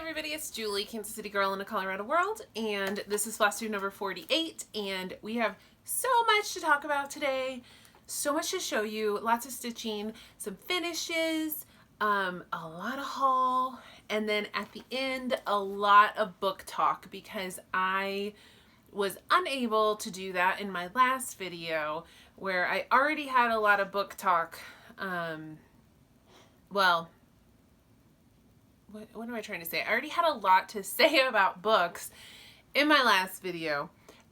everybody, it's Julie, Kansas City girl in a Colorado world, and this is Flosstube number 48, and we have so much to talk about today, so much to show you, lots of stitching, some finishes, a lot of haul, and then at the end, a lot of book talk, because I was unable to do that in my last video, where I already had a lot of book talk, well, what am I trying to say? I already had a lot to say about books in my last video,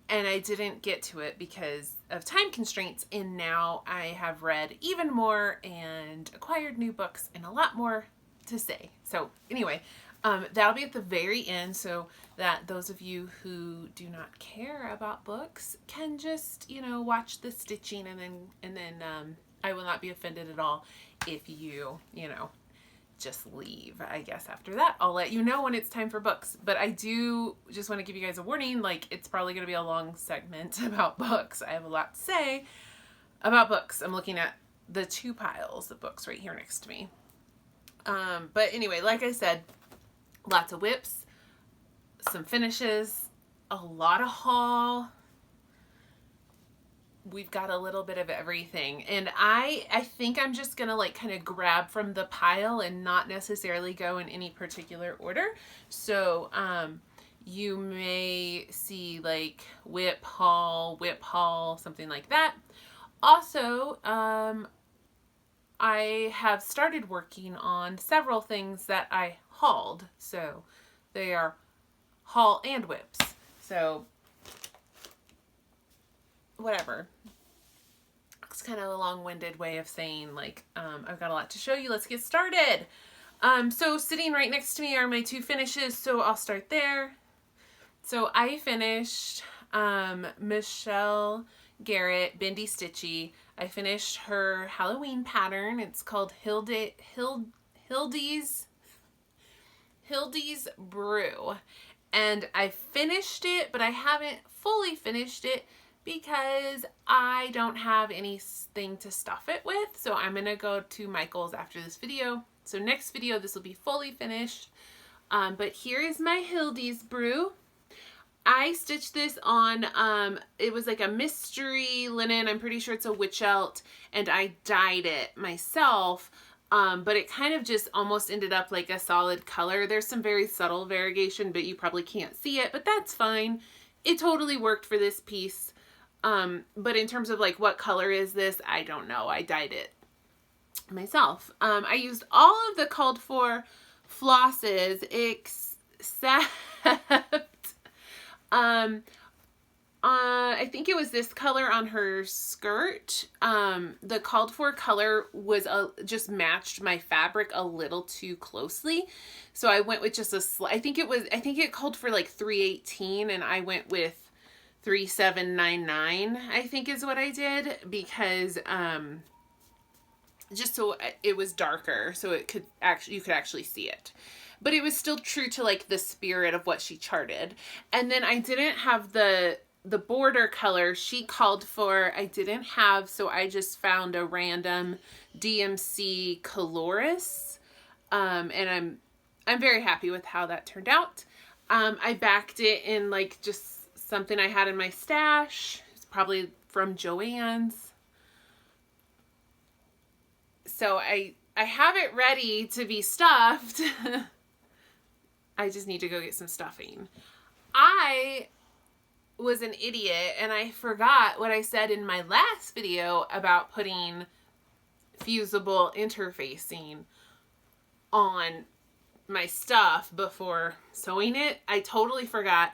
and I didn't get to it because of time constraints, and now I have read even more and acquired new books and a lot more to say. So anyway, that'll be at the very end so that those of you who do not care about books can just, you know, watch the stitching, and then I will not be offended at all if you know, just leave. I guess after that I'll let you know when it's time for books, but I do just want to give you guys a warning, like it's probably going to be a long segment about books. I have a lot to say about books. I'm looking at the two piles of books right here next to me, but anyway, like I said, lots of whips, some finishes, a lot of haul. We've got a little bit of everything, and I think I'm just gonna like kind of grab from the pile and not necessarily go in any particular order. So you may see like whip haul, something like that. Also, I have started working on several things that I hauled, so they are haul and whips. So whatever. It's kind of a long-winded way of saying, like, I've got a lot to show you. Let's get started. So sitting right next to me are my two finishes, so I'll start there. So I finished Michelle Garrett Bendy Stitchy. I finished her Halloween pattern. It's called Hildy's Brew. And I finished it, but I haven't fully finished it because I don't have anything to stuff it with. So I'm going to go to Michael's after this video. So next video, this will be fully finished. But here is my Hildy's Brew. I stitched this on, it was like a mystery linen. I'm pretty sure it's a witch elt, and I dyed it myself. But it kind of just almost ended up like a solid color. There's some very subtle variegation, but you probably can't see it, but that's fine. It totally worked for this piece. But in terms of like what color is this, I don't know. I dyed it myself. I used all of the called for flosses except I think it was this color on her skirt. The called for color was just matched my fabric a little too closely. So I went with just I think it called for like 318, and I went with 3799, I think is what I did, because just so it was darker, so you could actually see it, but it was still true to like the spirit of what she charted. And then I didn't have the border color she called for. I didn't have, so I just found a random DMC Coloris, and I'm very happy with how that turned out. I backed it in like just something I had in my stash. It's probably from Joann's. So I have it ready to be stuffed. I just need to go get some stuffing. I was an idiot and I forgot what I said in my last video about putting fusible interfacing on my stuff before sewing it. I totally forgot.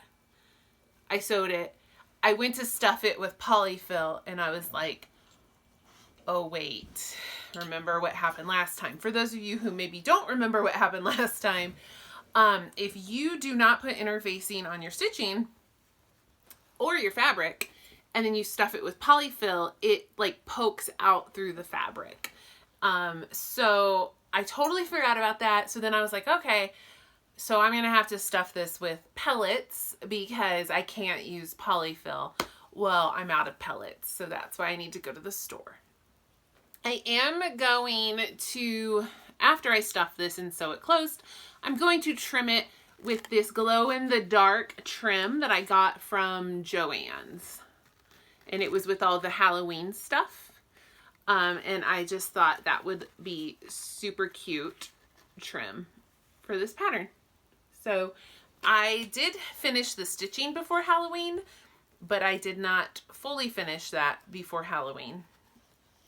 I sewed it. I went to stuff it with polyfill, and I was like, oh wait, remember what happened last time. For those of you who maybe don't remember what happened last time, if you do not put interfacing on your stitching or your fabric, and then you stuff it with polyfill, it like pokes out through the fabric. So I totally forgot about that. So then I was like, okay, so I'm going to have to stuff this with pellets because I can't use polyfill. Well, I'm out of pellets, so that's why I need to go to the store. I am going to, after I stuff this and sew it closed, I'm going to trim it with this glow-in-the-dark trim that I got from Joann's. And it was with all the Halloween stuff. And I just thought that would be super cute trim for this pattern. So I did finish the stitching before Halloween, but I did not fully finish that before Halloween,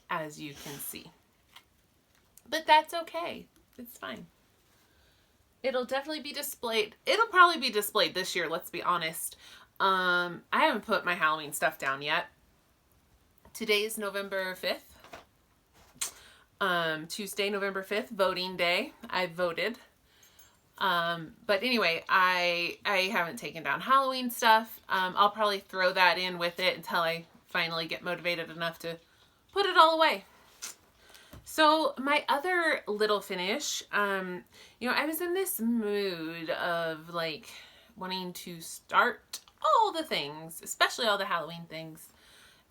as you can see. But that's okay. It's fine. It'll definitely be displayed. It'll probably be displayed this year, let's be honest. I haven't put my Halloween stuff down yet. Today is November 5th. Tuesday, November 5th, voting day. I voted. But anyway, I haven't taken down Halloween stuff. I'll probably throw that in with it until I finally get motivated enough to put it all away. So my other little finish, you know, I was in this mood of like wanting to start all the things, especially all the Halloween things.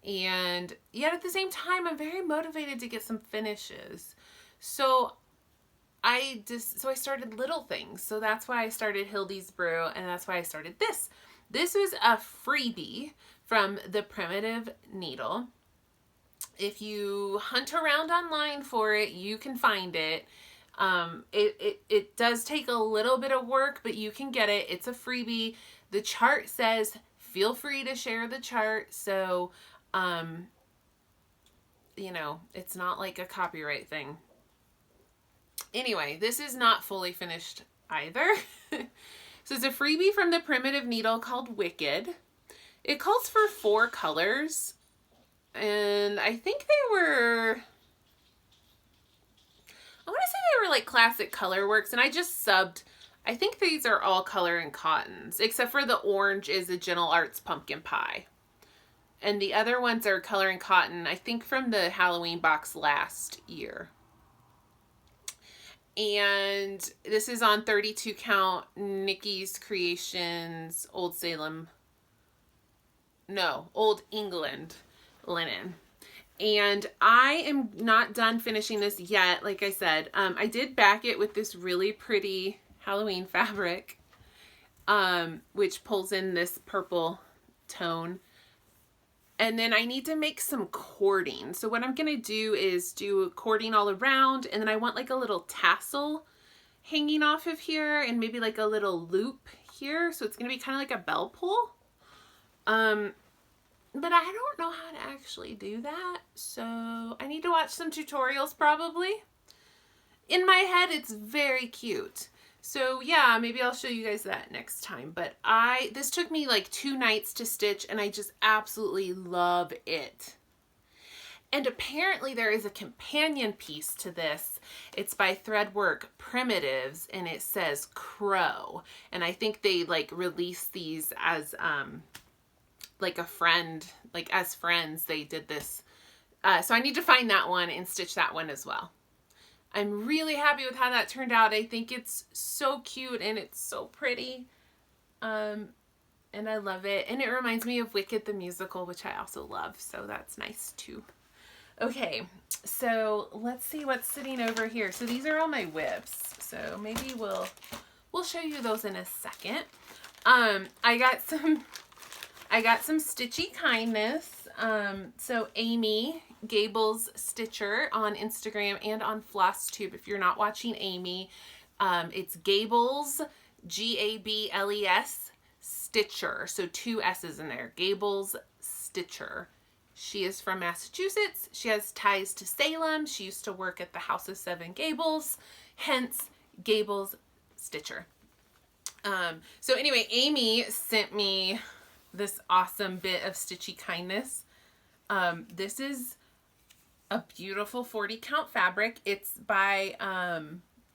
And yet at the same time, I'm very motivated to get some finishes. So I started little things. So that's why I started Hildy's Brew, and that's why I started this. This was a freebie from the Primitive Needle. If you hunt around online for it, you can find it. It does take a little bit of work, but you can get it. It's a freebie. The chart says, feel free to share the chart. So, you know, it's not like a copyright thing. Anyway, this is not fully finished either. So it's a freebie from the Primitive Needle called Wicked. It calls for 4 colors. And I think they were, I want to say they were like classic color works, and I just subbed, I think these are all color and cottons, except for the orange is a Gentle Arts Pumpkin Pie. And the other ones are color and cotton, I think from the Halloween box last year. And this is on 32 count Nikki's Creations Old England linen. And I am not done finishing this yet. Like I said, I did back it with this really pretty Halloween fabric, which pulls in this purple tone. And then I need to make some cording. So what I'm going to do is do cording all around, and then I want like a little tassel hanging off of here and maybe like a little loop here. So it's going to be kind of like a bell pull. But I don't know how to actually do that, so I need to watch some tutorials probably. In my head, it's very cute. So yeah, maybe I'll show you guys that next time. But this took me like 2 nights to stitch, and I just absolutely love it. And apparently there is a companion piece to this. It's by Threadwork Primitives, and it says Crow. And I think they like release these as like a friend, like as friends, they did this. So I need to find that one and stitch that one as well. I'm really happy with how that turned out. I think it's so cute and it's so pretty. And I love it. And it reminds me of Wicked the musical, which I also love. So that's nice too. Okay, so let's see what's sitting over here. So these are all my whips. So maybe we'll show you those in a second. I got some Stitchy Kindness. So Amy Gables Stitcher on Instagram and on Flosstube. If you're not watching Amy, it's Gables, G-A-B-L-E-S, Stitcher. So 2 S's in there. Gables Stitcher. She is from Massachusetts. She has ties to Salem. She used to work at the House of 7 Gables, hence Gables Stitcher. So anyway, Amy sent me this awesome bit of Stitchy Kindness. This is a beautiful 40 count fabric. It's by,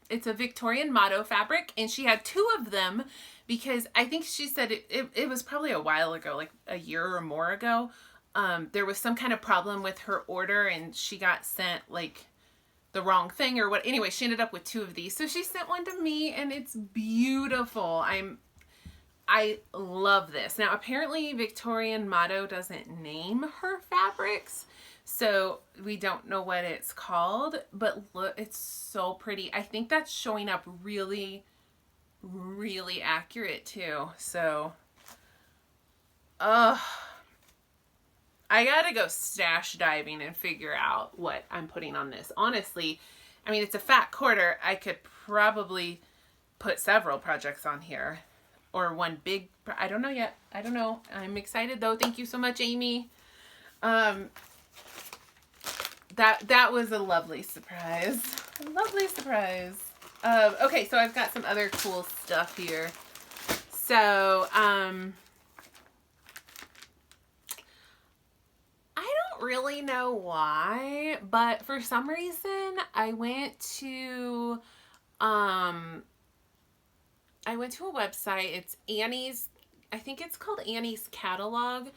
it's a Victorian motto fabric, and she had 2 of them because I think she said it was probably a while ago, like a year or more ago. There was some kind of problem with her order, and she got sent like the wrong thing or what. Anyway, she ended up with 2 of these. So she sent one to me, and it's beautiful. I love this. Now, apparently Victorian Motto doesn't name her fabrics, so we don't know what it's called, but look, it's so pretty. I think that's showing up really, really accurate too. So, I gotta go stash diving and figure out what I'm putting on this. Honestly, I mean, it's a fat quarter. I could probably put several projects on here, or one big, I don't know yet. I don't know. I'm excited though. Thank you so much, Amy. That was a lovely surprise. A lovely surprise. Okay, so I've got some other cool stuff here. So, I don't really know why, but for some reason I went to a website. It's Annie's, I think it's called Annie's Catalog.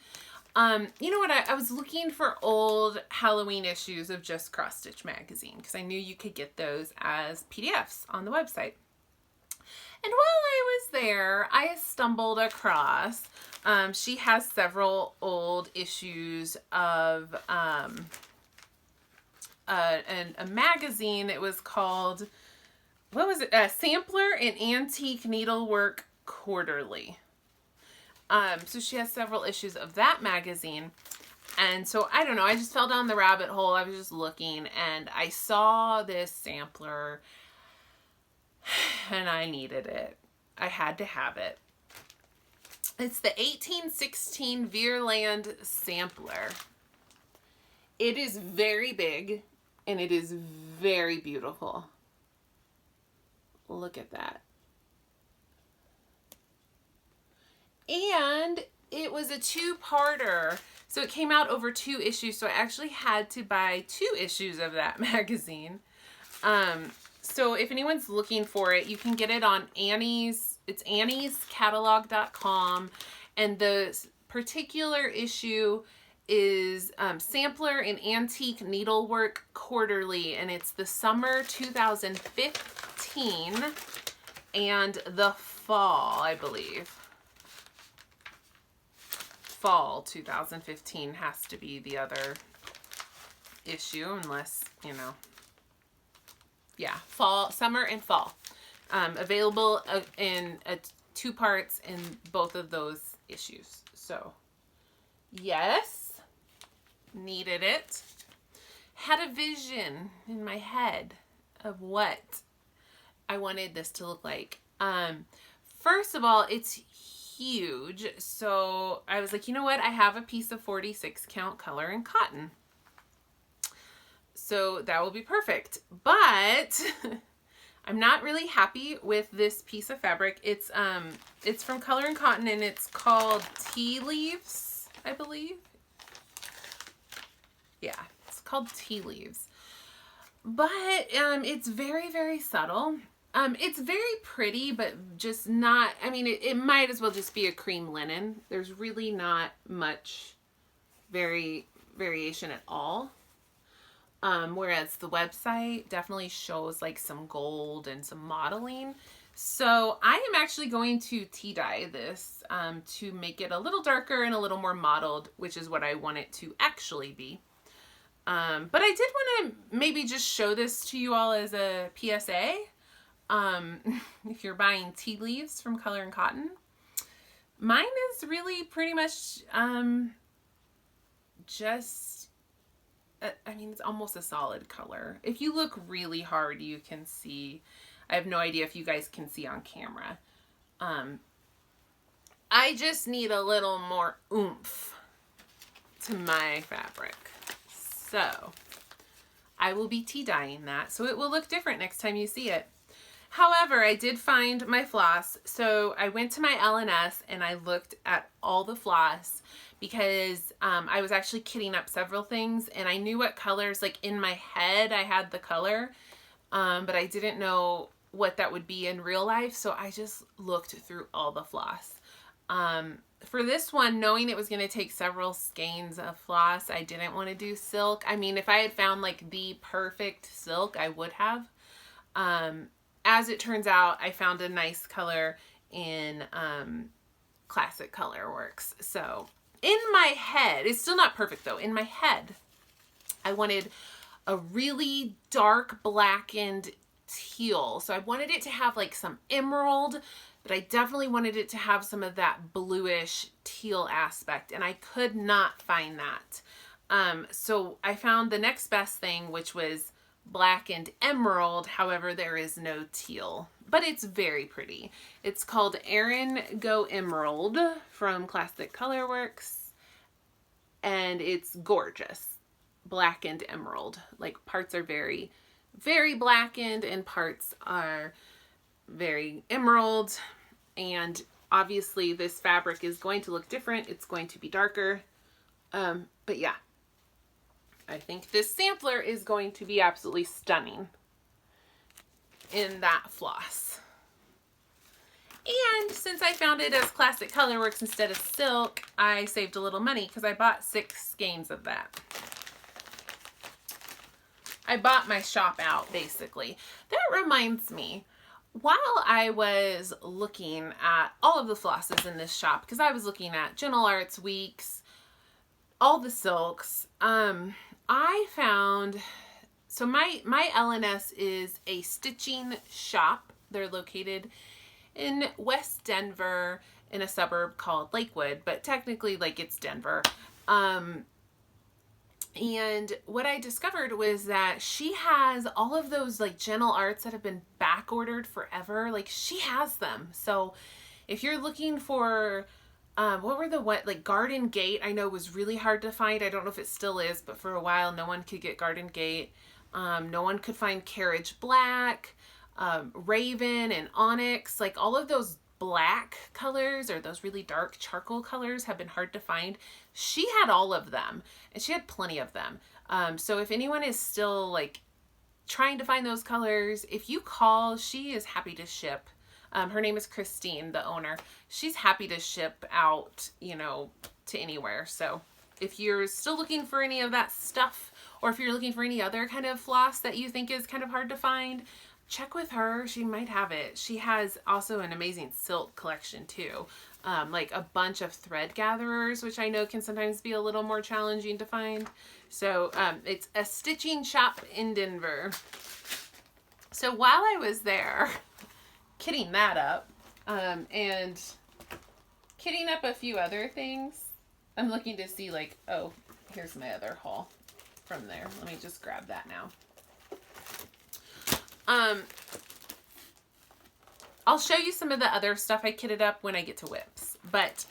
You know what? I was looking for old Halloween issues of Just Cross Stitch magazine because I knew you could get those as PDFs on the website. And while I was there, I stumbled across, she has several old issues of a magazine. It was called, what was it? Sampler and Antique Needlework Quarterly. So she has several issues of that magazine. And so, I don't know, I just fell down the rabbit hole. I was just looking and I saw this sampler and I needed it. I had to have it. It's the 1816 Vir Land Sampler. It is very big and it is very beautiful. Look at that. And it was a two-parter, so it came out over 2 issues, so I actually had to buy 2 issues of that magazine. So if anyone's looking for it, you can get it on it's anniescatalog.com, and the particular issue is Sampler and Antique Needlework Quarterly, and it's the summer 2015 and the fall, I believe. Fall 2015 has to be the other issue, unless, you know, yeah, fall, summer and fall. Available in 2 parts in both of those issues. So, yes, needed it. Had a vision in my head of what I wanted this to look like. First of all, it's huge. So I was like, you know what? I have a piece of 46 count color and cotton. So that will be perfect. But I'm not really happy with this piece of fabric. It's from Color and Cotton and it's called Tea Leaves, I believe. Yeah, it's called Tea Leaves. But it's very, very subtle. It's very pretty, but just not, I mean, it might as well just be a cream linen. There's really not much variation at all. Whereas the website definitely shows like some gold and some modeling. So I am actually going to tea dye this to make it a little darker and a little more mottled, which is what I want it to actually be. But I did want to maybe just show this to you all as a PSA. If you're buying tea leaves from Color and Cotton, mine is really pretty much, I mean, it's almost a solid color. If you look really hard, you can see, I have no idea if you guys can see on camera. I just need a little more oomph to my fabric. So I will be tea dyeing that, so it will look different next time you see it. However, I did find my floss, so I went to my L&S and I looked at all the floss because I was actually kitting up several things and I knew what colors, like in my head I had the color, but I didn't know what that would be in real life, so I just looked through all the floss. For this one, knowing it was going to take several skeins of floss, I didn't want to do silk. I mean, if I had found like the perfect silk, I would have. As it turns out, I found a nice color in Classic Color Works. So in my head, it's still not perfect though. In my head, I wanted a really dark blackened teal. So I wanted it to have like some emerald, but I definitely wanted it to have some of that bluish teal aspect, and I could not find that. So I found the next best thing, which was black and emerald. However, there is no teal, but it's very pretty. It's called Erin Go Emerald from Classic Colorworks, and it's gorgeous. Black and emerald. Like, parts are very, very blackened and parts are very emerald. And obviously this fabric is going to look different. It's going to be darker. But yeah, I think this sampler is going to be absolutely stunning in that floss. And since I found it as Classic Colorworks instead of silk, I saved a little money because I bought 6 skeins of that. I bought my shop out, basically. That reminds me, while I was looking at all of the flosses in this shop, because I was looking at Gentle Arts, Weeks, all the silks, I found, so my LNS is a stitching shop. They're located in West Denver in a suburb called Lakewood, but technically, like, it's Denver. And what I discovered was that she has all of those like Gentle Arts that have been back ordered forever. Like, she has them. So if you're looking for, like Garden Gate, I know was really hard to find. I don't know if it still is, but for a while, no one could get Garden Gate. No one could find Carriage Black, Raven and Onyx. Like, all of those black colors or those really dark charcoal colors have been hard to find. She had all of them, and she had plenty of them. So if anyone is still like trying to find those colors, if you call, she is happy to ship. Her name is Christine, the owner. She's happy to ship out, you know, to anywhere. So if you're still looking for any of that stuff, or if you're looking for any other kind of floss that you think is kind of hard to find, check with her. She might have it. She has also an amazing silk collection too. Like a bunch of thread gatherers, which I know can sometimes be a little more challenging to find. So it's a stitching shop in Denver. So while I was there kitting that up and kitting up a few other things, I'm looking to see like, oh, here's my other haul from there. Let me just grab that now. I'll show you some of the other stuff I kitted up when I get to whips, but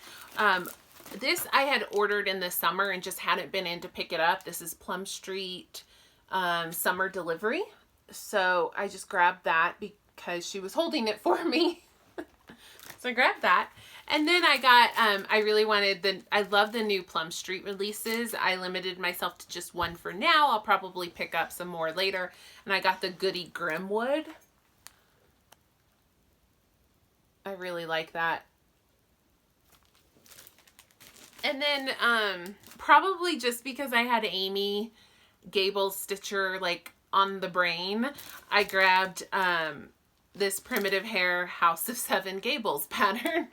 this I had ordered in the summer and just hadn't been in to pick it up. This is Plum Street summer delivery, so I just grabbed that because she was holding it for me. So I grabbed that, and then I got I really wanted I love the new Plum Street releases. I limited myself to just one for now. I'll probably pick up some more later, and I got the Goody Grimwood. I really like that. And then probably just because I had Amy Gable's Stitcher like on the brain, I grabbed this Primitive Hair House of 7 Gables pattern,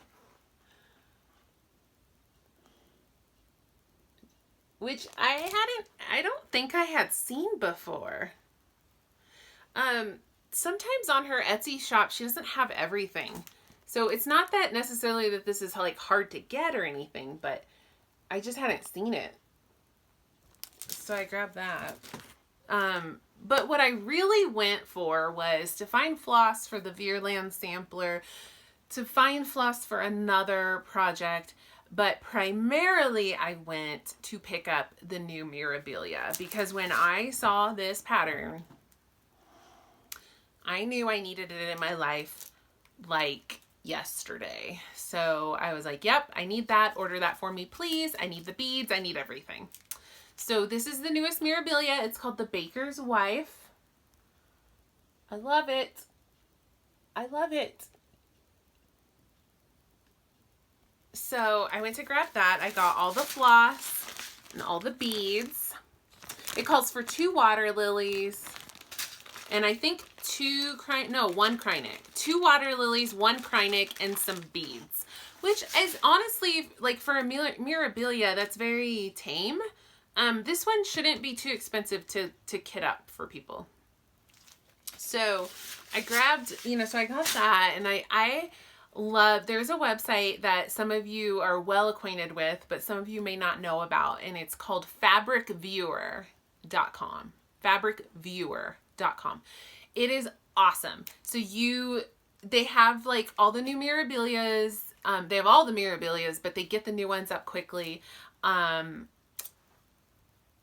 which I don't think I had seen before. Sometimes on her Etsy shop, she doesn't have everything. So it's not that necessarily that this is like hard to get or anything, but I just hadn't seen it. So I grabbed that. But what I really went for was to find floss for the Vir Land Sampler, to find floss for another project, but primarily I went to pick up the new Mirabilia, because when I saw this pattern, I knew I needed it in my life like yesterday. So I was like, yep, I need that. Order that for me, please. I need the beads. I need everything. So this is the newest Mirabilia. It's called the Baker's Wife. I love it. I love it. So I went to grab that. I got all the floss and all the beads. It calls for 2 water lilies. And I think 1 Krynic. 2 water lilies, 1 Krynic, and some beads. Which is honestly, like for a Mirabilia, that's very tame. This one shouldn't be too expensive to kit up for people. So I grabbed, you know, so I got that, and I love, there's a website that some of you are well acquainted with, but some of you may not know about, and it's called fabricviewer.com. Fabricviewer.com. It is awesome. So they have like all the new Mirabilias. They have all the Mirabilias, but they get the new ones up quickly.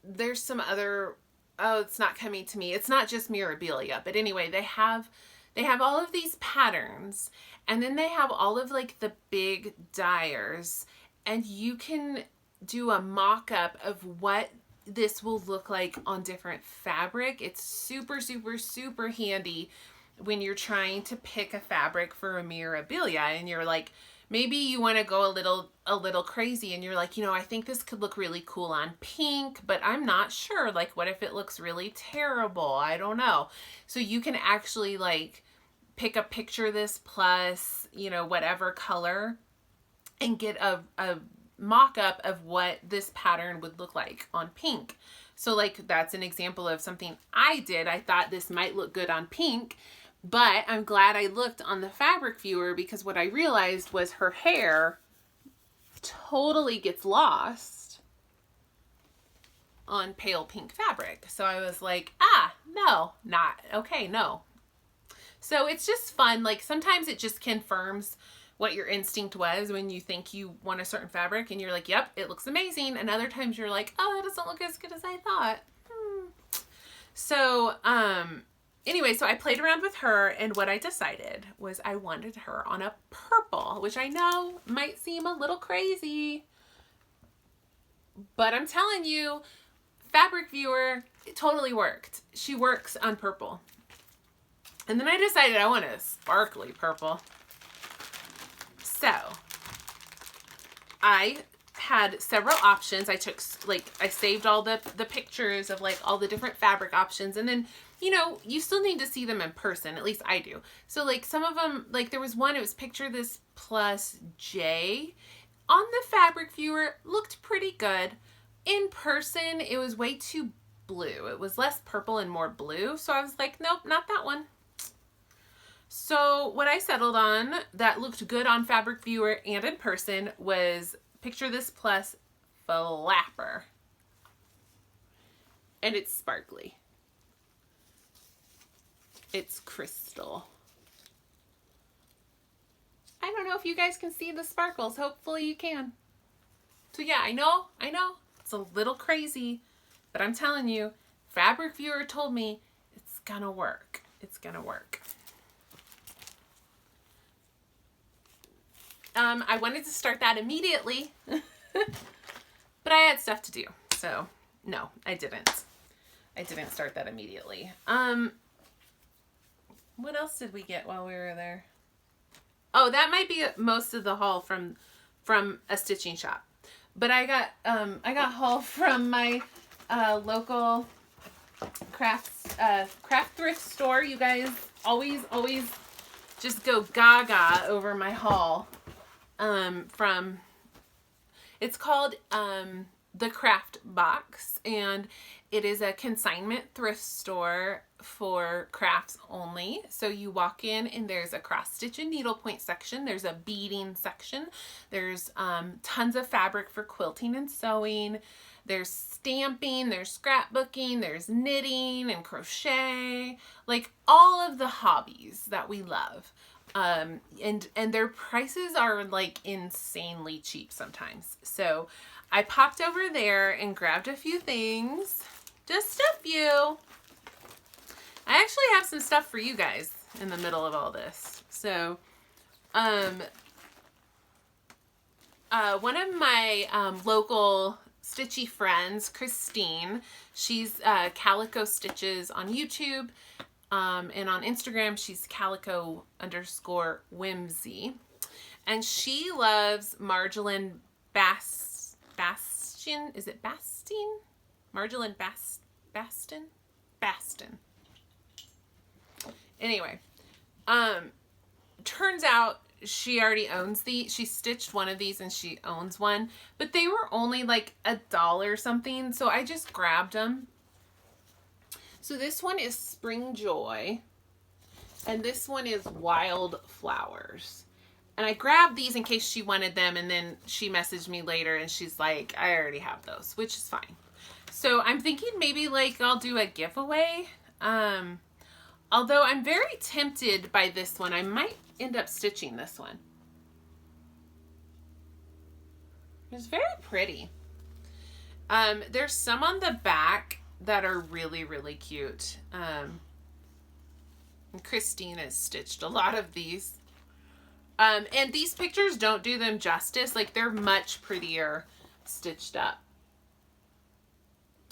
There's some other, oh, it's not coming to me. It's not just Mirabilia, but anyway, they have all of these patterns, and then they have all of like the big dyers, and you can do a mock-up of what this will look like on different fabric. It's super, super, super handy when you're trying to pick a fabric for a Mirabilia, and you're like, maybe you want to go a little crazy, and you're like, you know, I think this could look really cool on pink, but I'm not sure. Like, what if it looks really terrible? I don't know. So you can actually like pick a picture this plus, you know, whatever color, and get a mock-up of what this pattern would look like on pink. So like, that's an example of something I did. I thought this might look good on pink, but I'm glad I looked on the fabric viewer, because what I realized was her hair totally gets lost on pale pink fabric. So I was like, no, not okay, no. So it's just fun. Like, sometimes it just confirms what your instinct was when you think you want a certain fabric, and you're like, yep, it looks amazing. And other times you're like, oh, it doesn't look as good as I thought. So, anyway, so I played around with her, and what I decided was I wanted her on a purple, which I know might seem a little crazy, but I'm telling you, Fabric Viewer, it totally worked. She works on purple. And then I decided I want a sparkly purple. So I had several options. I took, like, I saved all the pictures of like all the different fabric options, and then, you know, you still need to see them in person. At least I do. So like some of them, like there was one, it was picture this plus J. On the Fabric Viewer, looked pretty good. In person, it was way too blue. It was less purple and more blue. So I was like, nope, not that one. So what I settled on that looked good on Fabric Viewer and in person was picture this plus Flapper. And it's sparkly. It's crystal. I don't know if you guys can see the sparkles. Hopefully you can. So yeah, I know. It's a little crazy, but I'm telling you, Fabric Viewer told me it's gonna work. It's gonna work. I wanted to start that immediately, but I had stuff to do. So no, I didn't. I didn't start that immediately. What else did we get while we were there? Oh, that might be most of the haul from a stitching shop. But I got haul from my local craft thrift store. You guys always just go gaga over my haul. It's called The Craft Box, and it is a consignment thrift store for crafts only. So you walk in and there's a cross stitch and needlepoint section. There's a beading section. There's tons of fabric for quilting and sewing. There's stamping, there's scrapbooking, there's knitting and crochet, like all of the hobbies that we love. And their prices are like insanely cheap sometimes. So I popped over there and grabbed a few things, just a few. I actually have some stuff for you guys in the middle of all this. So, one of my local stitchy friends, Christine, she's Calico Stitches on YouTube. And on Instagram, she's calico_whimsy. And she loves Marjolaine Bastion. Is it Bastin? Marjolaine Bastin? Bastin. Anyway, turns out she already owns she stitched one of these and she owns one, but they were only like $1 something. So I just grabbed them. So this one is Spring Joy, And this one is Wild Flowers. And I grabbed these in case she wanted them, and then she messaged me later and she's like, I already have those, which is fine. So I'm thinking maybe like I'll do a giveaway. Although I'm very tempted by this one. I might end up stitching this one. It's very pretty. There's some on the back that are really, really cute. And Christine has stitched a lot of these. And these pictures don't do them justice. Like, they're much prettier stitched up.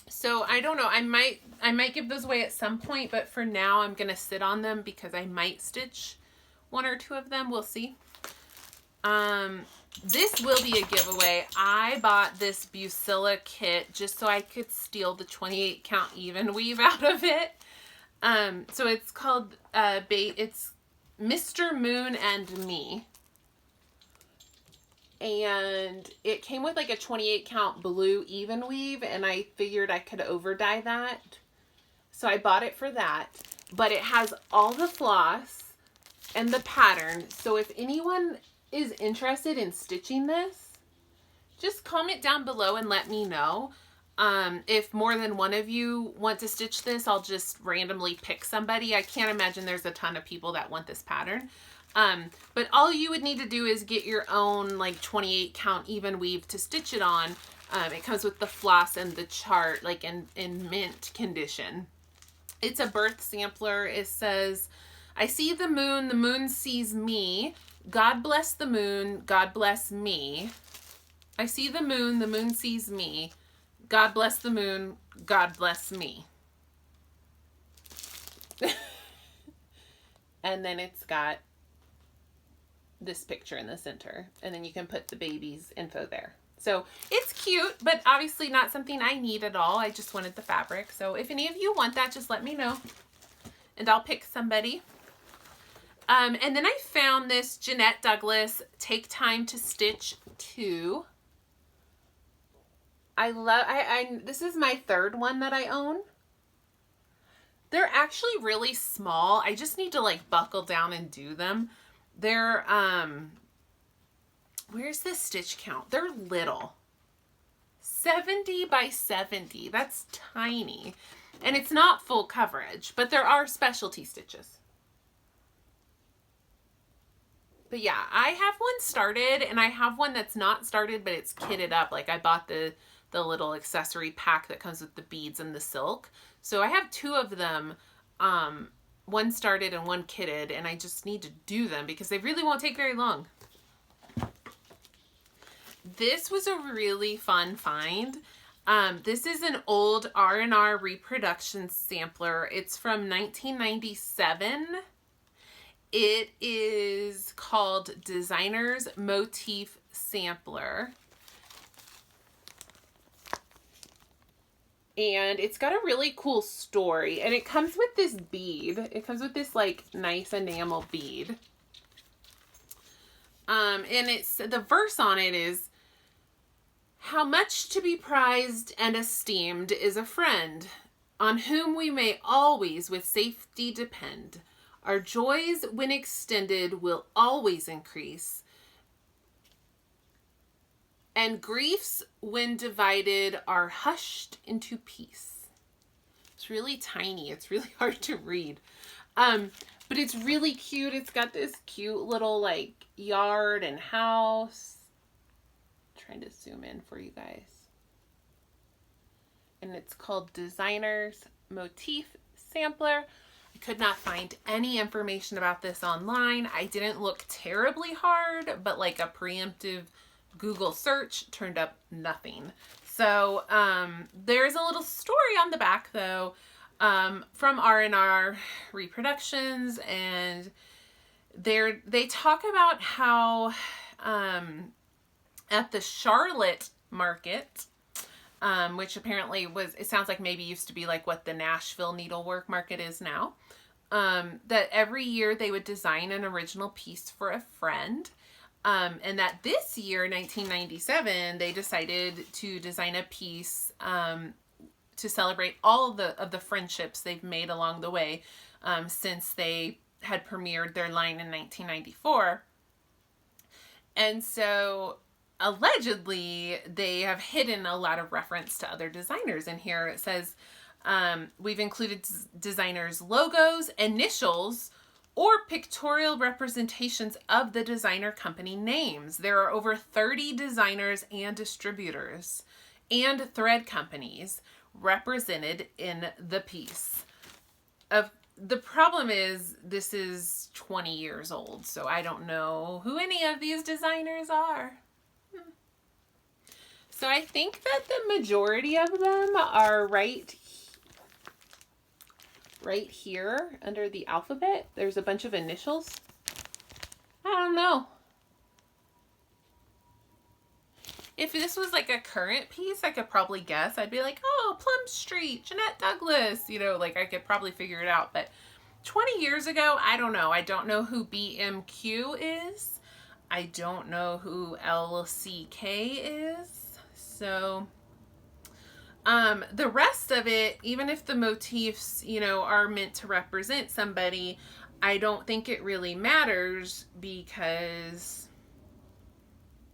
So I don't know. I might give those away at some point, but for now I'm gonna sit on them because I might stitch one or two of them. We'll see. This will be a giveaway. I bought this Bucilla kit just so I could steal the 28 count even weave out of it. So it's called it's Mr. Moon and Me. And it came with like a 28 count blue even weave, and I figured I could over dye that. So I bought it for that. But it has all the floss and the pattern. So if anyone is interested in stitching this, just comment down below and let me know. If more than one of you want to stitch this, I'll just randomly pick somebody. I can't imagine there's a ton of people that want this pattern. But all you would need to do is get your own like 28 count even weave to stitch it on. It comes with the floss and the chart, like in mint condition. It's a birth sampler. It says, I see the moon sees me. God bless the moon, God bless me. I see the moon sees me. God bless the moon, God bless me. And then it's got this picture in the center, and then you can put the baby's info there. So it's cute, but obviously not something I need at all. I just wanted the fabric. So if any of you want that, just let me know and I'll pick somebody. And then I found this Jeanette Douglas Take Time to Stitch 2. This is my third one that I own. They're actually really small. I just need to like buckle down and do them. They're, where's the stitch count? They're little. 70 by 70. That's tiny. And it's not full coverage, but there are specialty stitches. But yeah, I have one started, and I have one that's not started, but it's kitted up. Like I bought the little accessory pack that comes with the beads and the silk. So I have two of them. One started and one kitted, and I just need to do them because they really won't take very long. This was a really fun find. This is an old R&R reproduction sampler. It's from 1997. It is called Designer's Motif Sampler. And it's got a really cool story. And it comes with this bead. It comes with this like nice enamel bead. And it's the verse on it is, how much to be prized and esteemed is a friend, on whom we may always with safety depend. Our joys, when extended, will always increase. And griefs, when divided, are hushed into peace. It's really tiny. It's really hard to read. But it's really cute. It's got this cute little like yard and house. I'm trying to zoom in for you guys. And it's called Designer's Motif Sampler. I could not find any information about this online. I didn't look terribly hard, but like a preemptive Google search turned up nothing. So there's a little story on the back though, from R&R Reproductions, and they talk about how at the Charlotte market, which apparently it sounds like maybe used to be like what the Nashville needlework market is now, that every year they would design an original piece for a friend. And that this year, 1997, they decided to design a piece to celebrate all of the friendships they've made along the way since they had premiered their line in 1994. And so allegedly they have hidden a lot of reference to other designers in here. It says, we've included designers' logos, initials, or pictorial representations of the designer company names. There are over 30 designers and distributors and thread companies represented in the piece. The problem is this is 20 years old, so I don't know who any of these designers are. So I think that the majority of them are right here under the alphabet. There's a bunch of initials. I don't know. If this was like a current piece, I could probably guess. I'd be like, oh, Plum Street, Jeanette Douglas. You know, like I could probably figure it out. But 20 years ago, I don't know. I don't know who BMQ is. I don't know who LCK is. So, the rest of it, even if the motifs, you know, are meant to represent somebody, I don't think it really matters because,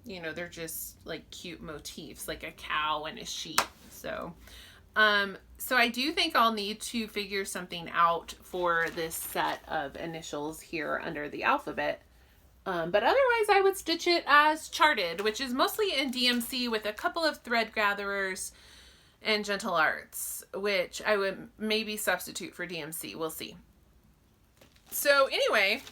you know, they're just like cute motifs, like a cow and a sheep. So, so I do think I'll need to figure something out for this set of initials here under the alphabet. But otherwise I would stitch it as charted, which is mostly in DMC with a couple of thread gatherers and Gentle Arts, which I would maybe substitute for DMC. We'll see. So anyway,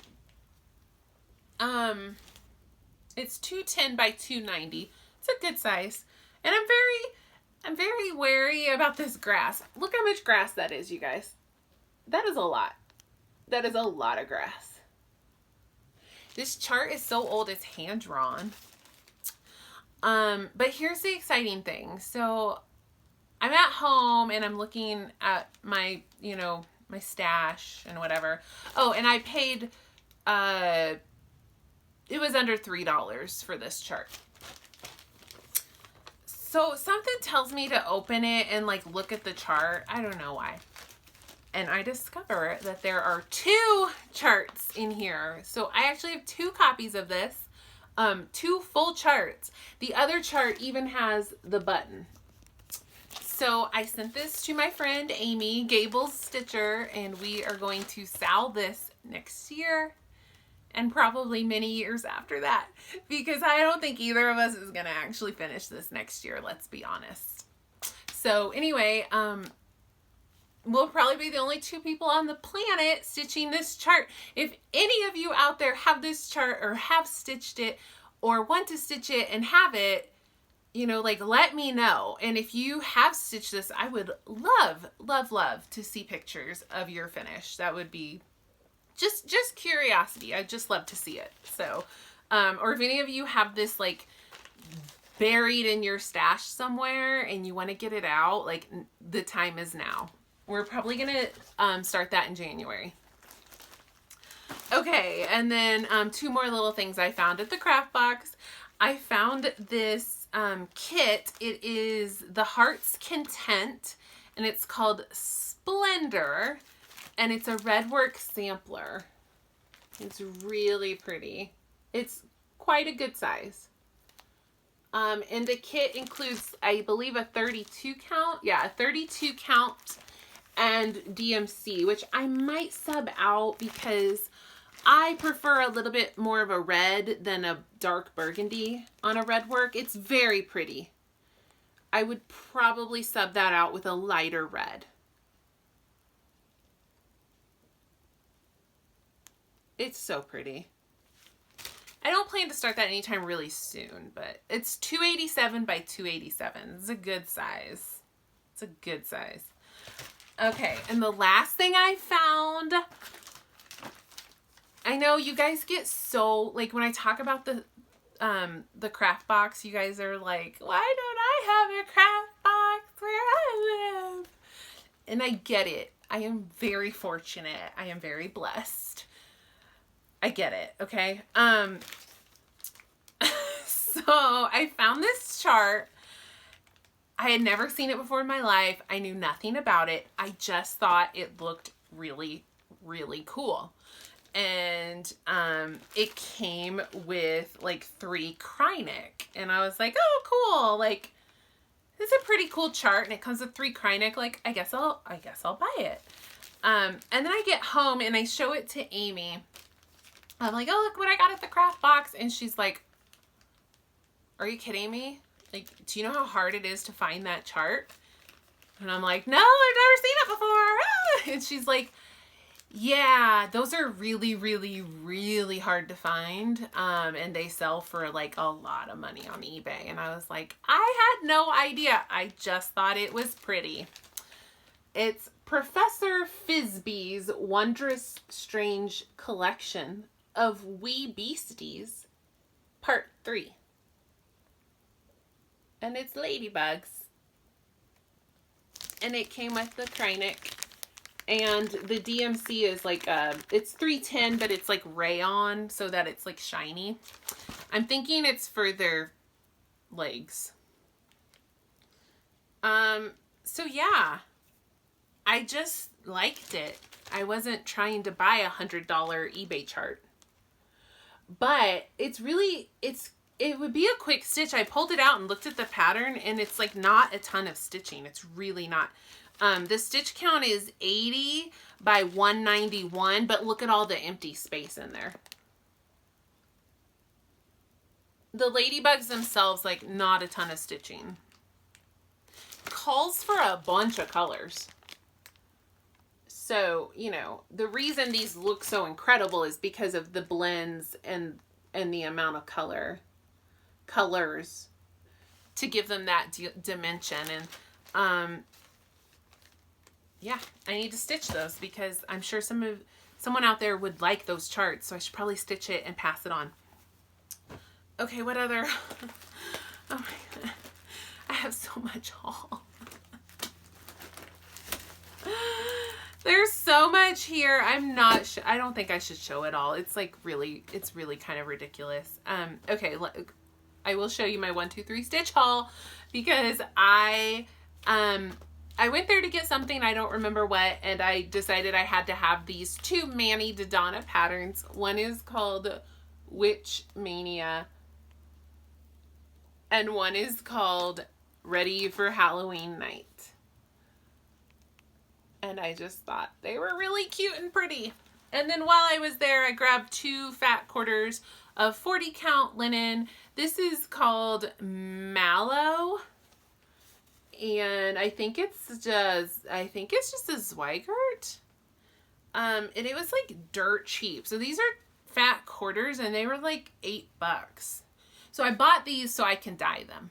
it's 210 by 290. It's a good size. And I'm very wary about this grass. Look how much grass that is, you guys. That is a lot. That is a lot of grass. This chart is so old, it's hand-drawn. But here's the exciting thing. So I'm at home and I'm looking at my, you know, my stash and whatever. Oh, and I paid, it was under $3 for this chart. So something tells me to open it and like look at the chart. I don't know why. And I discover that there are 2 charts in here. So I actually have 2 copies of this, 2 full charts. The other chart even has the button. So I sent this to my friend Amy, Gable's Stitcher, and we are going to sell this next year and probably many years after that, because I don't think either of us is going to actually finish this next year, let's be honest. So anyway, we'll probably be the only 2 people on the planet stitching this chart. If any of you out there have this chart or have stitched it or want to stitch it and have it, you know, like, let me know. And if you have stitched this, I would love, love, love to see pictures of your finish. That would be just curiosity. I'd just love to see it. So, or if any of you have this like buried in your stash somewhere and you want to get it out, like, the time is now. We're probably going to start that in January. Okay, and then 2 more little things I found at the craft box. I found this kit. It is the Heart's Content, and it's called Splendor, and it's a redwork sampler. It's really pretty. It's quite a good size. And the kit includes, I believe, a 32 count. Yeah, a 32 count and DMC, which I might sub out because I prefer a little bit more of a red than a dark burgundy on a red work. It's very pretty. I would probably sub that out with a lighter red. It's so pretty. I don't plan to start that anytime really soon, but it's 287 by 287. It's a good size. It's a good size. Okay, and the last thing I found, I know you guys get so, like, when I talk about the craft box, you guys are like, why don't I have a craft box where I live? And I get it. I am very fortunate. I am very blessed. I get it, okay? So I found this chart. I had never seen it before in my life. I knew nothing about it. I just thought it looked really, really cool. and it came with like 3 Krynic, and I was like, oh cool, like this is a pretty cool chart, and it comes with 3 Krynic, like I guess I'll buy it. And then I get home and I show it to Amy. I'm like, oh, look what I got at the craft box. And she's like, are you kidding me? Like, do you know how hard it is to find that chart? And I'm like, no, I've never seen it before. Ah! And she's like, yeah, those are really, really, really hard to find. And they sell for like a lot of money on eBay. And I was like, I had no idea. I just thought it was pretty. It's Professor Fizby's Wondrous Strange Collection of Wee Beasties, Part 3. And it's ladybugs. And it came with the Krynic. And the DMC is like, it's 310, but it's like rayon so that it's like shiny. I'm thinking it's for their legs. So yeah, I just liked it. I wasn't trying to buy a $100 eBay chart. But it's really, it would be a quick stitch. I pulled it out and looked at the pattern, and it's like not a ton of stitching. It's really not. The stitch count is 80 by 191, but look at all the empty space in there. The ladybugs themselves, like not a ton of stitching. Calls for a bunch of colors. So, you know, the reason these look so incredible is because of the blends and the amount of colors to give them that dimension. And, yeah, I need to stitch those because I'm sure someone out there would like those charts. So I should probably stitch it and pass it on. Okay, what other? Oh my God. I have so much haul. There's so much here. I'm not sure. I don't think I should show it all. It's like really, it's really kind of ridiculous. Okay, I will show you my 1, 2, 3 stitch haul because I went there to get something, I don't remember what, and I decided I had to have these 2 Manny to Donna patterns. One is called Witch Mania, and one is called Ready for Halloween Night. And I just thought they were really cute and pretty. And then while I was there, I grabbed 2 fat quarters of 40 count linen. This is called Mallow. And I think it's just a Zweigart. And it was like dirt cheap. So these are fat quarters and they were like $8. So I bought these so I can dye them.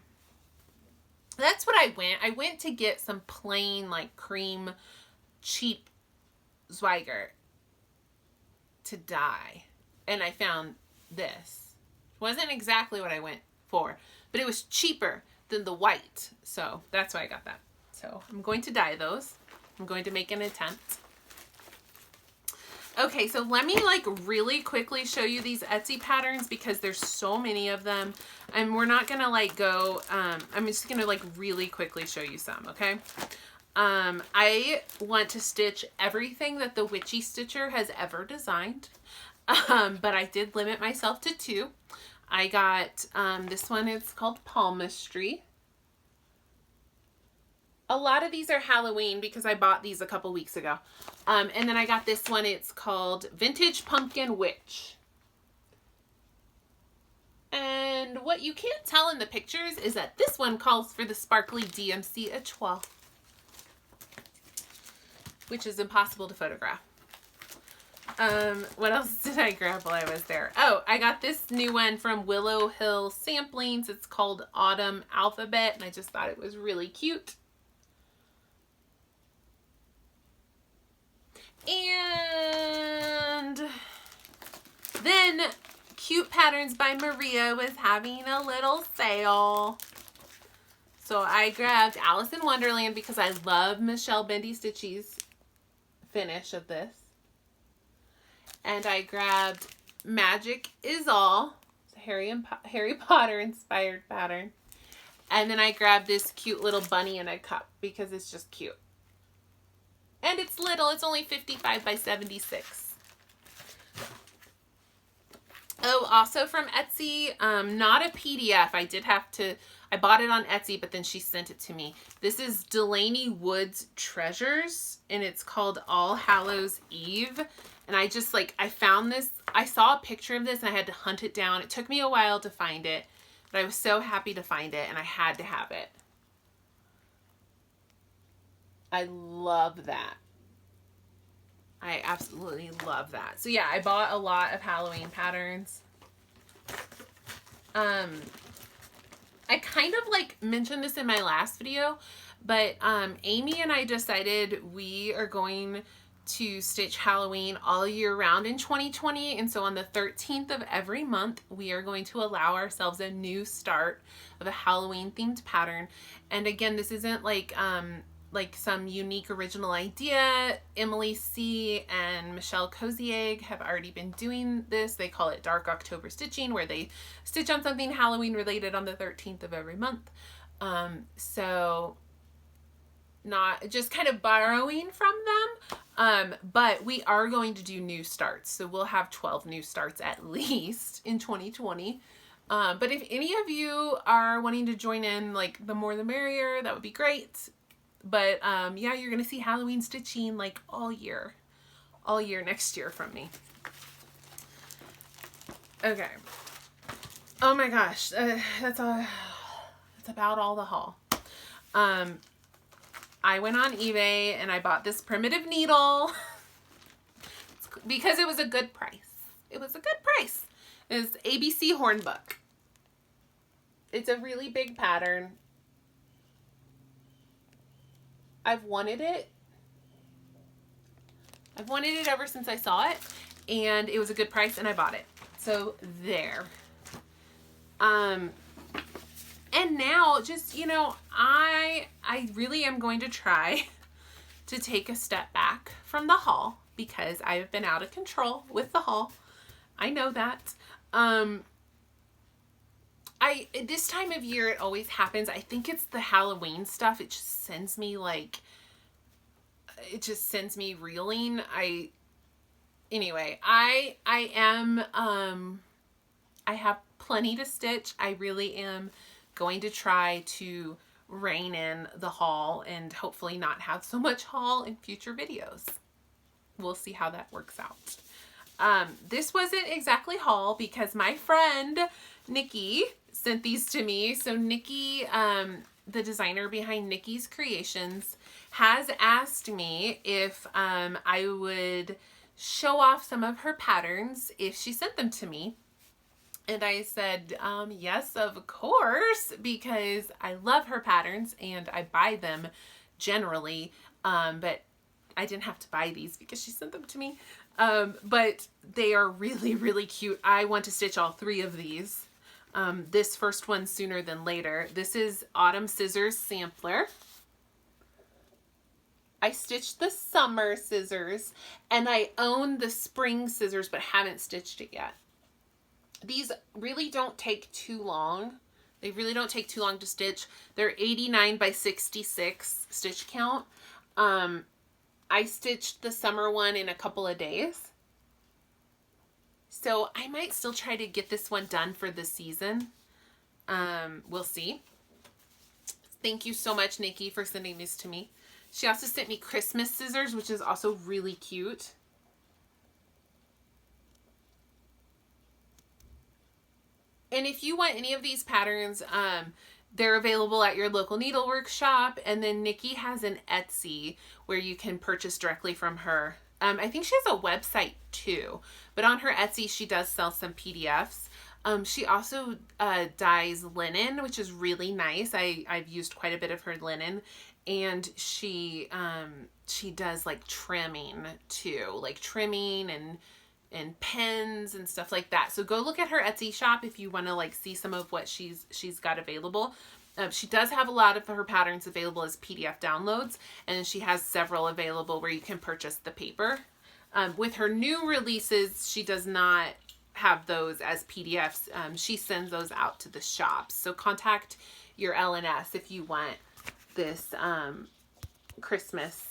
That's what I went to get some plain like cream cheap Zweigart to dye, and I found this. Wasn't exactly what I went for, but it was cheaper than the white, so that's why I got that. So I'm going to dye those. I'm going to make an attempt. Okay, so let me like really quickly show you these Etsy patterns because there's so many of them, and we're not gonna like go, I'm just gonna like really quickly show you some, okay? I want to stitch everything that the Witchy Stitcher has ever designed, but I did limit myself to 2. I got, this one is called Palmistry. A lot of these are Halloween because I bought these a couple weeks ago. And then I got this one, it's called Vintage Pumpkin Witch. And what you can't tell in the pictures is that this one calls for the sparkly DMC Etoile, which is impossible to photograph. What else did I grab while I was there? Oh, I got this new one from Willow Hill Samplings. It's called Autumn Alphabet, and I just thought it was really cute. And then Cute Patterns by Maria was having a little sale. So I grabbed Alice in Wonderland because I love Michelle Bendy Stitchy's finish of this. And I grabbed Magic Is All. It's a Harry Potter inspired pattern. And then I grabbed this cute little bunny in a cup because it's just cute. And it's little. It's only 55 by 76. Oh, also from Etsy, not a PDF. I bought it on Etsy, but then she sent it to me. This is Delaney Wood's Treasures, and it's called All Hallows Eve. And I just I found this, I saw a picture of this and I had to hunt it down. It took me a while to find it, but I was so happy to find it and I had to have it. I love that. I absolutely love that. So yeah, I bought a lot of Halloween patterns. I kind of mentioned this in my last video, but Amy and I decided we are going to stitch Halloween all year round in 2020. And so on the 13th of every month, we are going to allow ourselves a new start of a Halloween themed pattern. And again, this isn't like some unique original idea. Emily C. and Michelle Cozy Egg have already been doing this. They call it Dark October Stitching, where they stitch on something Halloween related on the 13th of every month. So not just kind of borrowing from them, but we are going to do new starts. So we'll have 12 new starts at least in 2020. But if any of you are wanting to join in, the more the merrier, that would be great. But yeah, you're gonna see Halloween stitching all year next year from me. Okay. Oh my gosh, that's about all the haul. I went on eBay and I bought this primitive needle because it was a good price. It was a good price. It's ABC Hornbook. It's a really big pattern. I've wanted it ever since I saw it, and it was a good price and I bought it. So there. And now just, I really am going to try to take a step back from the haul because I've been out of control with the haul. I know that. This time of year, it always happens. I think it's the Halloween stuff. It just sends me reeling. I have plenty to stitch. I really am going to try to rein in the haul and hopefully not have so much haul in future videos. We'll see how that works out. This wasn't exactly haul because my friend Nikki sent these to me. So Nikki, the designer behind Nikki's Creations, has asked me if I would show off some of her patterns if she sent them to me. And I said, yes, of course, because I love her patterns and I buy them generally. But I didn't have to buy these because she sent them to me. But they are really, really cute. I want to stitch all 3 of these. This first one sooner than later. This is Autumn Scissors Sampler. I stitched the summer scissors and I own the spring scissors but haven't stitched it yet. These really don't take too long. They really don't take too long to stitch. They're 89 by 66 stitch count. I stitched the summer one in a couple of days. So I might still try to get this one done for the season. We'll see. Thank you so much, Nikki, for sending these to me. She also sent me Christmas scissors, which is also really cute. And if you want any of these patterns, they're available at your local needlework shop. And then Nikki has an Etsy where you can purchase directly from her. I think she has a website too, but on her Etsy, she does sell some PDFs. She also dyes linen, which is really nice. I've used quite a bit of her linen, and she does trimming too, trimming and pens and stuff like that. So go look at her Etsy shop if you want to see some of what she's got available. She does have a lot of her patterns available as PDF downloads, and she has several available where you can purchase the paper. With her new releases, she does not have those as PDFs. She sends those out to the shops. So contact your LNS if you want this Christmas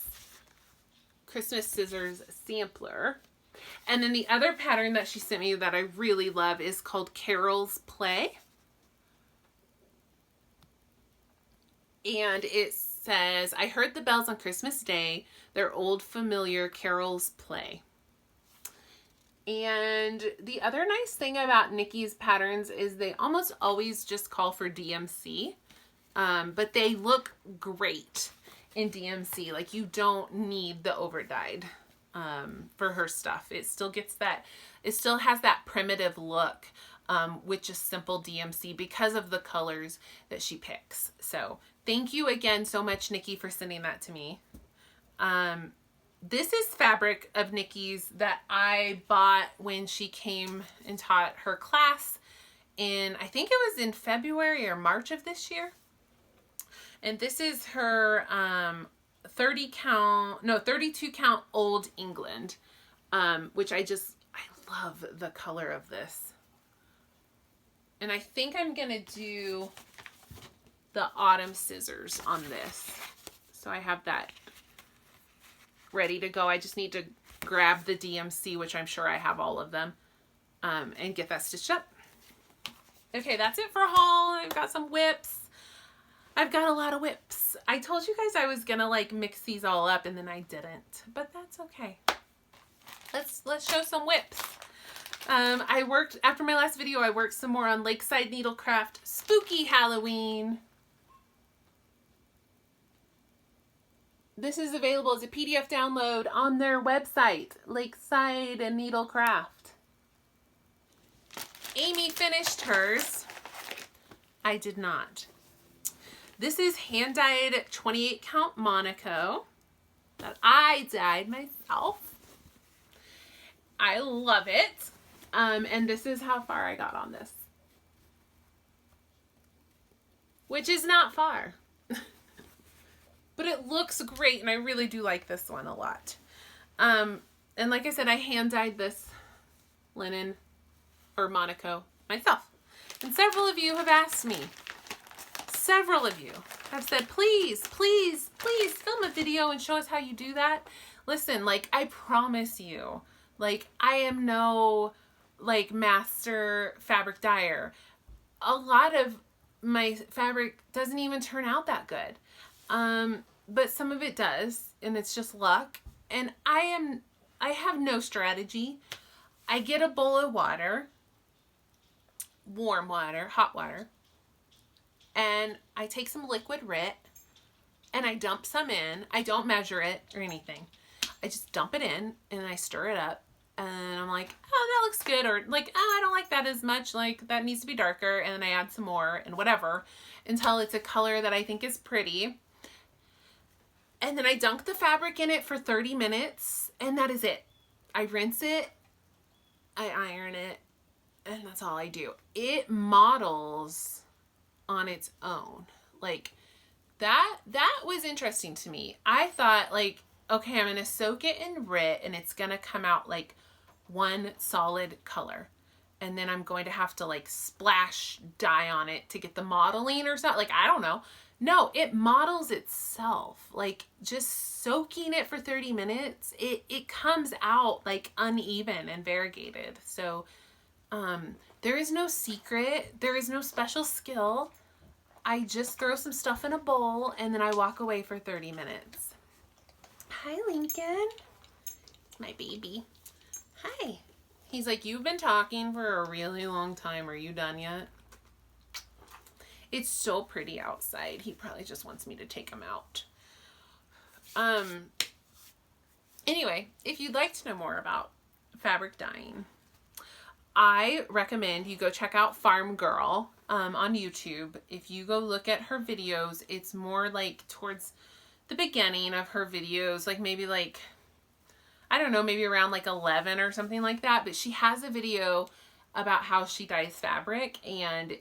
scissors sampler. And then the other pattern that she sent me that I really love is called Carol's Play. And it says, I heard the bells on Christmas Day, their old familiar Carol's Play. And the other nice thing about Nikki's patterns is they almost always just call for DMC. But they look great in DMC. Like, you don't need the over dyed for her stuff. It still gets that, it still has that primitive look with just simple DMC because of the colors that she picks. So thank you again so much, Nikki, for sending that to me. This is fabric of Nikki's that I bought when she came and taught her class in, I think it was in February or March of this year. And this is her 32 count Old England, which I love the color of this. And I think I'm going to do the autumn scissors on this. So I have that ready to go. I just need to grab the DMC, which I'm sure I have all of them, and get that stitched up. Okay, that's it for haul. I've got some whips. I've got a lot of whips. I told you guys I was gonna like mix these all up and then I didn't, but that's okay. Let's show some whips. I worked, after my last video, I worked some more on Lakeside Needlecraft Spooky Halloween. This is available as a PDF download on their website, Lakeside and Needlecraft. Amy finished hers. I did not. This is hand-dyed 28 count Monaco that I dyed myself. I love it. And this is how far I got on this. Which is not far. But it looks great, and I really do like this one a lot. And like I said, I hand-dyed this linen or Monaco myself. And several of you have asked me. Several of you have said, please, please, please film a video and show us how you do that. Listen, like, I promise you, like, I am no, like, master fabric dyer. A lot of my fabric doesn't even turn out that good. But some of it does, and it's just luck. And I have no strategy. I get a bowl of water, warm water, hot water, and I take some liquid RIT and I dump some in. I don't measure it or anything. I just dump it in and I stir it up, and I'm like, oh, that looks good, or like, oh, I don't like that as much, like that needs to be darker, and then I add some more and whatever until it's a color that I think is pretty. And then I dunk the fabric in it for 30 minutes, and that is it. I rinse it, I iron it, and that's all I do. It models on its own. Like, that was interesting to me. I thought, like, okay, I'm gonna soak it in RIT and it's gonna come out like one solid color, and then I'm going to have to like splash dye on it to get the modeling or something. Like, I don't know. No, it models itself. Like, just soaking it for 30 minutes, it comes out like uneven and variegated. So there is no secret. There is no special skill. I just throw some stuff in a bowl and then I walk away for 30 minutes. Hi, Lincoln. My baby. Hi. He's like, you've been talking for a really long time. Are you done yet? It's so pretty outside. He probably just wants me to take him out. Anyway, if you'd like to know more about fabric dyeing, I recommend you go check out Farm Girl on YouTube. If you go look at her videos, it's more like towards the beginning of her videos, like maybe like, I don't know, maybe around like 11 or something like that. But she has a video about how she dyes fabric, and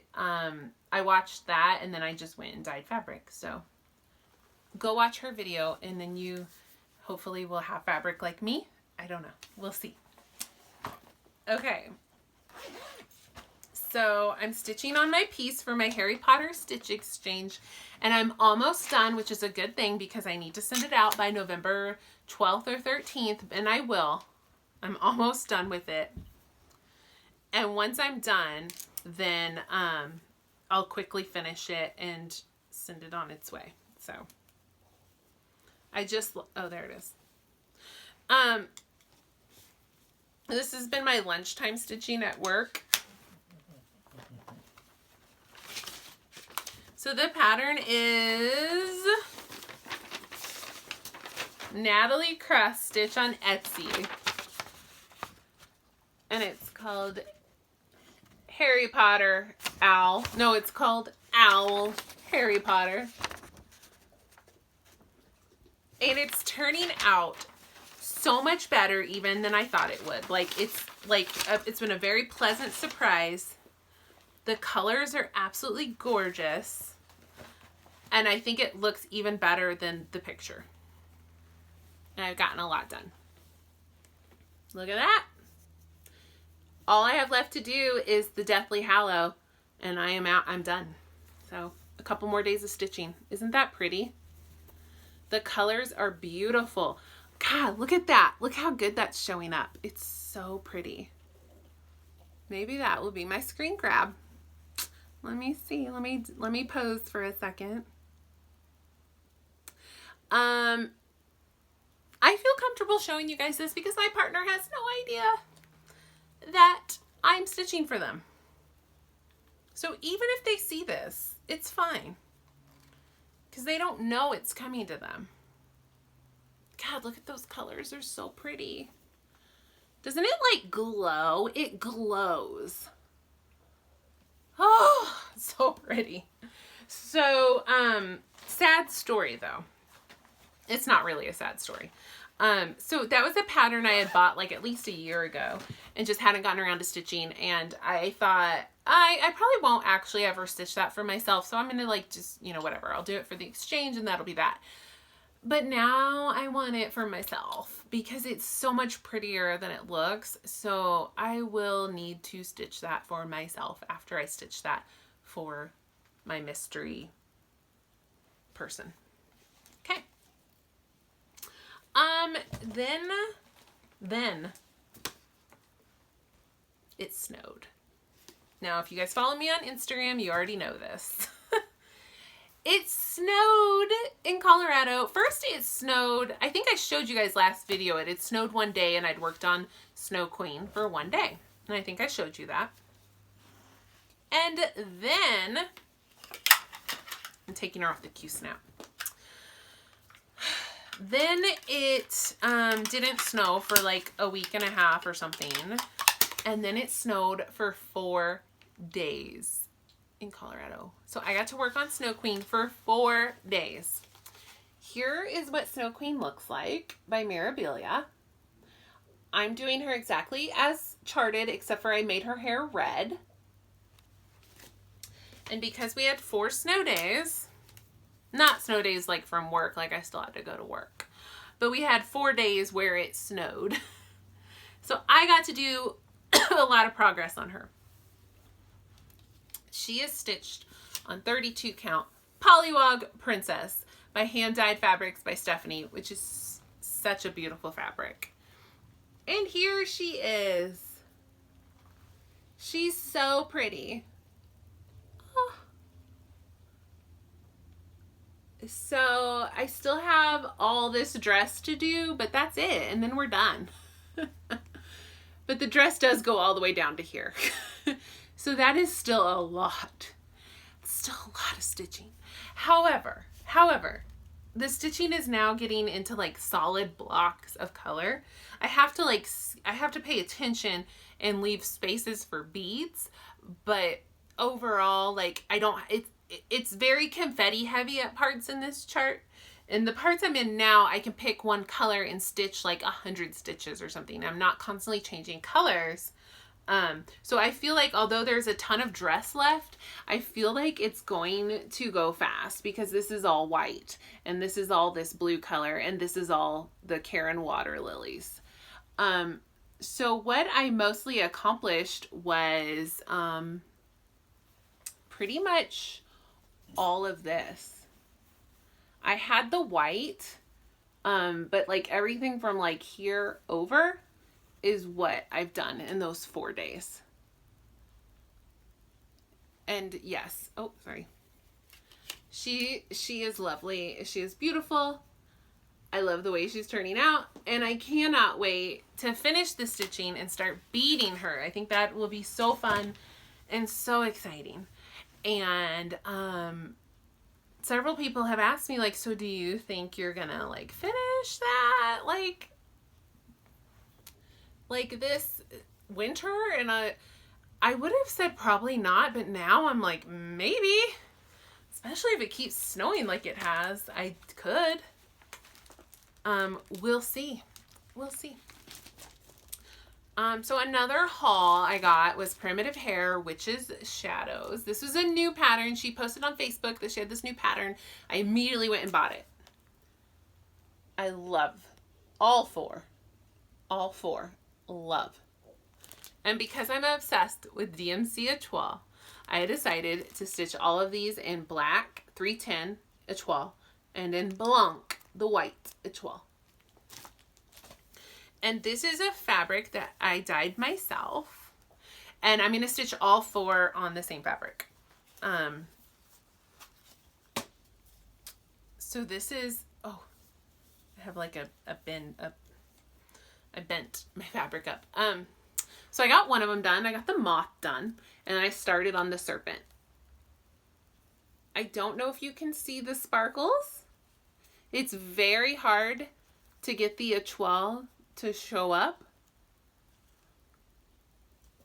I watched that, and then I just went and dyed fabric. So go watch her video, and then you hopefully will have fabric like me. I don't know. We'll see. Okay. So I'm stitching on my piece for my Harry Potter stitch exchange, and I'm almost done, which is a good thing because I need to send it out by November 12th or 13th, and I will. I'm almost done with it. And once I'm done, then I'll quickly finish it and send it on its way. So I just, oh, there it is. This has been my lunchtime stitching at work. So the pattern is Natalie Cross Stitch on Etsy. And it's called Harry Potter Owl. No, it's called Owl Harry Potter. And it's turning out so much better even than I thought it would. It's been a very pleasant surprise. The colors are absolutely gorgeous. And I think it looks even better than the picture. And I've gotten a lot done. Look at that. All I have left to do is the Deathly Hallow, and I am out. I'm done. So a couple more days of stitching. Isn't that pretty? The colors are beautiful. God, look at that. Look how good that's showing up. It's so pretty. Maybe that will be my screen grab. Let me see. Let me pose for a second. I feel comfortable showing you guys this because my partner has no idea that I'm stitching for them. So even if they see this, it's fine. Because they don't know it's coming to them. God, look at those colors. They're so pretty. Doesn't it like glow? It glows. Oh, so pretty. So, sad story though. It's not really a sad story. So that was a pattern I had bought like at least a year ago and just hadn't gotten around to stitching. And I thought I probably won't actually ever stitch that for myself. So I'm going to like just, you know, whatever. I'll do it for the exchange and that'll be that. But now I want it for myself because it's so much prettier than it looks. So I will need to stitch that for myself after I stitch that for my mystery person. Okay. Then it snowed. Now, if you guys follow me on Instagram, you already know this. It snowed in Colorado. First it snowed, I think I showed you guys last video it. It snowed one day and I'd worked on Snow Queen for one day. And I think I showed you that. And then, I'm taking her off the Q-snap. Then it didn't snow for like a week and a half or something. And then it snowed for 4 days in Colorado. So I got to work on Snow Queen for 4 days. Here is what Snow Queen looks like by Mirabilia. I'm doing her exactly as charted, except for I made her hair red. And because we had 4 snow days, not snow days like from work, like I still had to go to work, but we had 4 days where it snowed. So I got to do a lot of progress on her. She is stitched on 32 count Polywog Princess by Hand Dyed Fabrics by Stephanie, which is such a beautiful fabric. And here she is. She's so pretty. Oh. So I still have all this dress to do, but that's it. And then we're done. But the dress does go all the way down to here. So that is still a lot. Still a lot of stitching. However, the stitching is now getting into like solid blocks of color. I have to pay attention and leave spaces for beads, but overall, like it's very confetti heavy at parts in this chart. And the parts I'm in now, I can pick one color and stitch like 100 stitches or something. I'm not constantly changing colors. So I feel like although there's a ton of dress left, I feel like it's going to go fast because this is all white and this is all this blue color and this is all the Karen water lilies. So what I mostly accomplished was, pretty much all of this. I had the white, but like everything from like here over is what I've done in those 4 days. And yes, oh, sorry. She is lovely. She is beautiful. I love the way she's turning out, and I cannot wait to finish the stitching and start beading her. I think that will be so fun and so exciting. And several people have asked me, like, so do you think you're gonna like finish that like this winter? And I would have said probably not, but now I'm like, maybe, especially if it keeps snowing like it has. I could. We'll see. We'll see. So another haul I got was Primitive Hair Witch's Shadows. This was a new pattern. She posted on Facebook that she had this new pattern. I immediately went and bought it. I love all four. All four. Love. And because I'm obsessed with DMC Etoile, I decided to stitch all of these in black 310 Etoile and in Blanc, the white Etoile. And this is a fabric that I dyed myself. And I'm going to stitch all four on the same fabric. So this is, oh, I have like a bend, I bent my fabric up. So I got one of them done. I got the moth done. And I started on the serpent. I don't know if you can see the sparkles. It's very hard to get the etoile to show up,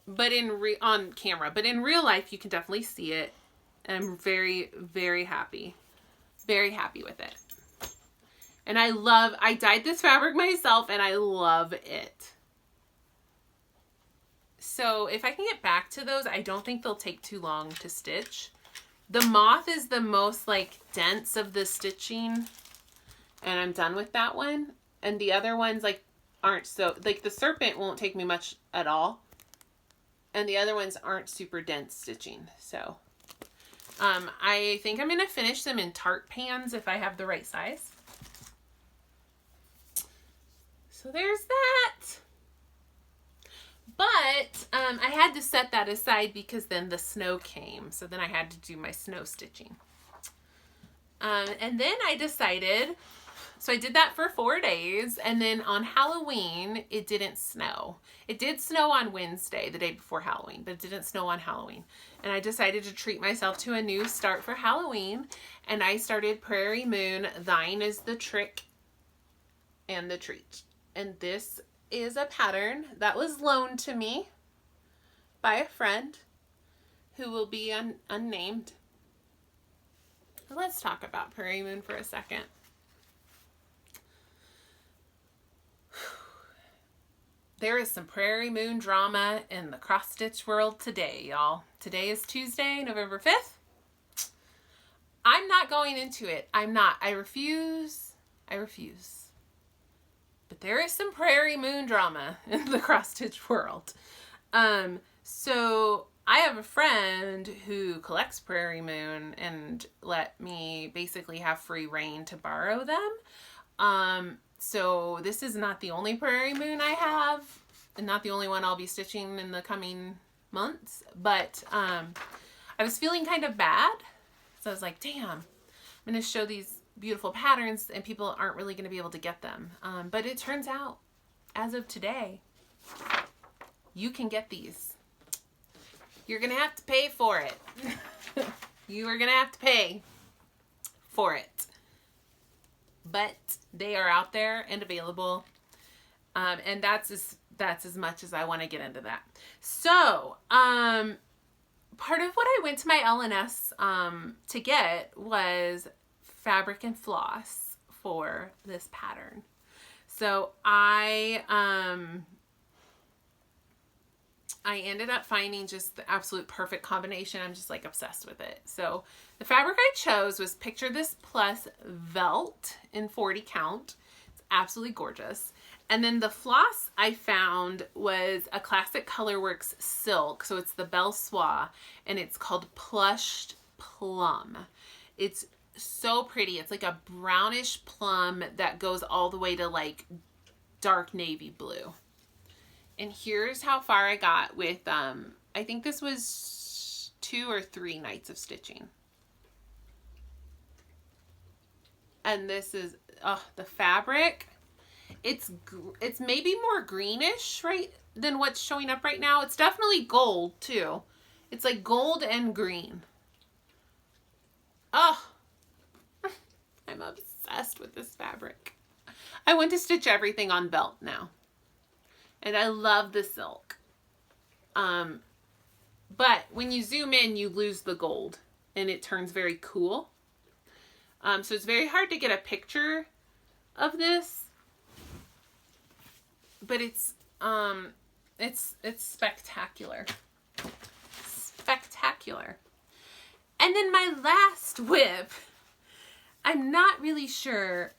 but on camera, but in real life you can definitely see it. I'm very, very happy with it. And I dyed this fabric myself and I love it. So if I can get back to those, I don't think they'll take too long to stitch. The moth is the most like dense of the stitching, and I'm done with that one. And the other ones like aren't so, like the serpent won't take me much at all, and the other ones aren't super dense stitching. So I think I'm gonna finish them in Tartt pans if I have the right size. So there's that. But I had to set that aside because then the snow came, so then I had to do my snow stitching. And then I decided, so I did that for 4 days, and then on Halloween, it didn't snow. It did snow on Wednesday, the day before Halloween, but it didn't snow on Halloween. And I decided to treat myself to a new start for Halloween, and I started Prairie Moon, Thine is the Trick and the Treat. And this is a pattern that was loaned to me by a friend who will be unnamed. Let's talk about Prairie Moon for a second. There is some Prairie Moon drama in the cross stitch world today, y'all. Today is Tuesday, November 5th. I'm not going into it. I'm not. I refuse. But there is some Prairie Moon drama in the cross stitch world. So I have a friend who collects Prairie Moon and let me basically have free reign to borrow them. So this is not the only Prairie Moon I have, and not the only one I'll be stitching in the coming months, but I was feeling kind of bad. So I was like, damn, I'm going to show these beautiful patterns and people aren't really going to be able to get them. But it turns out, as of today, you can get these. You're going to have to pay for it. You are going to have to pay for it. But they are out there and available. And that's as much as I want to get into that. So, part of what I went to my L&S to get was fabric and floss for this pattern. So I ended up finding just the absolute perfect combination. I'm just like obsessed with it. So the fabric I chose was Picture This Plus Velt in 40 count. It's absolutely gorgeous. And then the floss I found was a Classic Colorworks silk. So it's the Belle Soie, and it's called Plushed Plum. It's so pretty. It's like a brownish plum that goes all the way to like dark navy blue. And here's how far I got with, I think this was 2 or 3 nights of stitching. And this is, the fabric. It's maybe more greenish, right, than what's showing up right now. It's definitely gold, too. It's like gold and green. Oh, I'm obsessed with this fabric. I want to stitch everything on belt now. And I love the silk. But when you zoom in, you lose the gold. And it turns very cool. So it's very hard to get a picture of this. But it's spectacular. Spectacular. And then my last whip, I'm not really sure.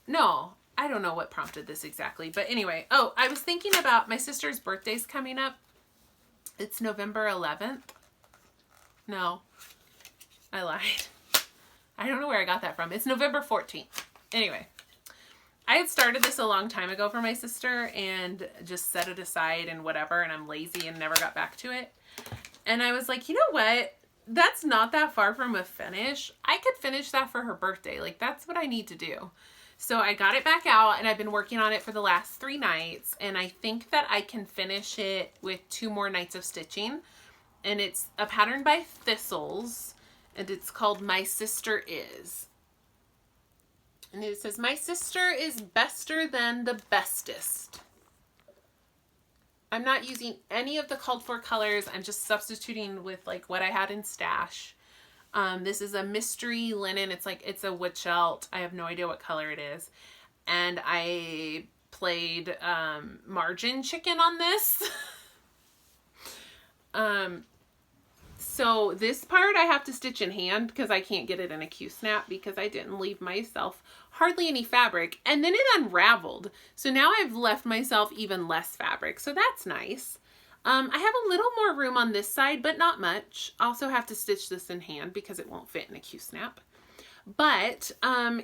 No, I don't know what prompted this exactly. But anyway, I was thinking about my sister's birthday's coming up. It's November 11th. No, I lied. I don't know where I got that from. It's November 14th. Anyway, I had started this a long time ago for my sister and just set it aside and whatever. And I'm lazy and never got back to it. And I was like, you know what? That's not that far from a finish. I could finish that for her birthday. Like, that's what I need to do. So I got it back out and I've been working on it for the last 3 nights. And I think that I can finish it with 2 more nights of stitching. And it's a pattern by Thistles. And it's called My Sister Is. And it says, my sister is bester than the bestest. I'm not using any of the called for colors. I'm just substituting with like what I had in stash. This is a mystery linen. It's a wood shelt. I have no idea what color it is. And I played margin chicken on this. So this part I have to stitch in hand because I can't get it in a Q-snap because I didn't leave myself hardly any fabric. And then it unraveled. So now I've left myself even less fabric. So that's nice. I have a little more room on this side, but not much. Also have to stitch this in hand because it won't fit in a Q-snap. But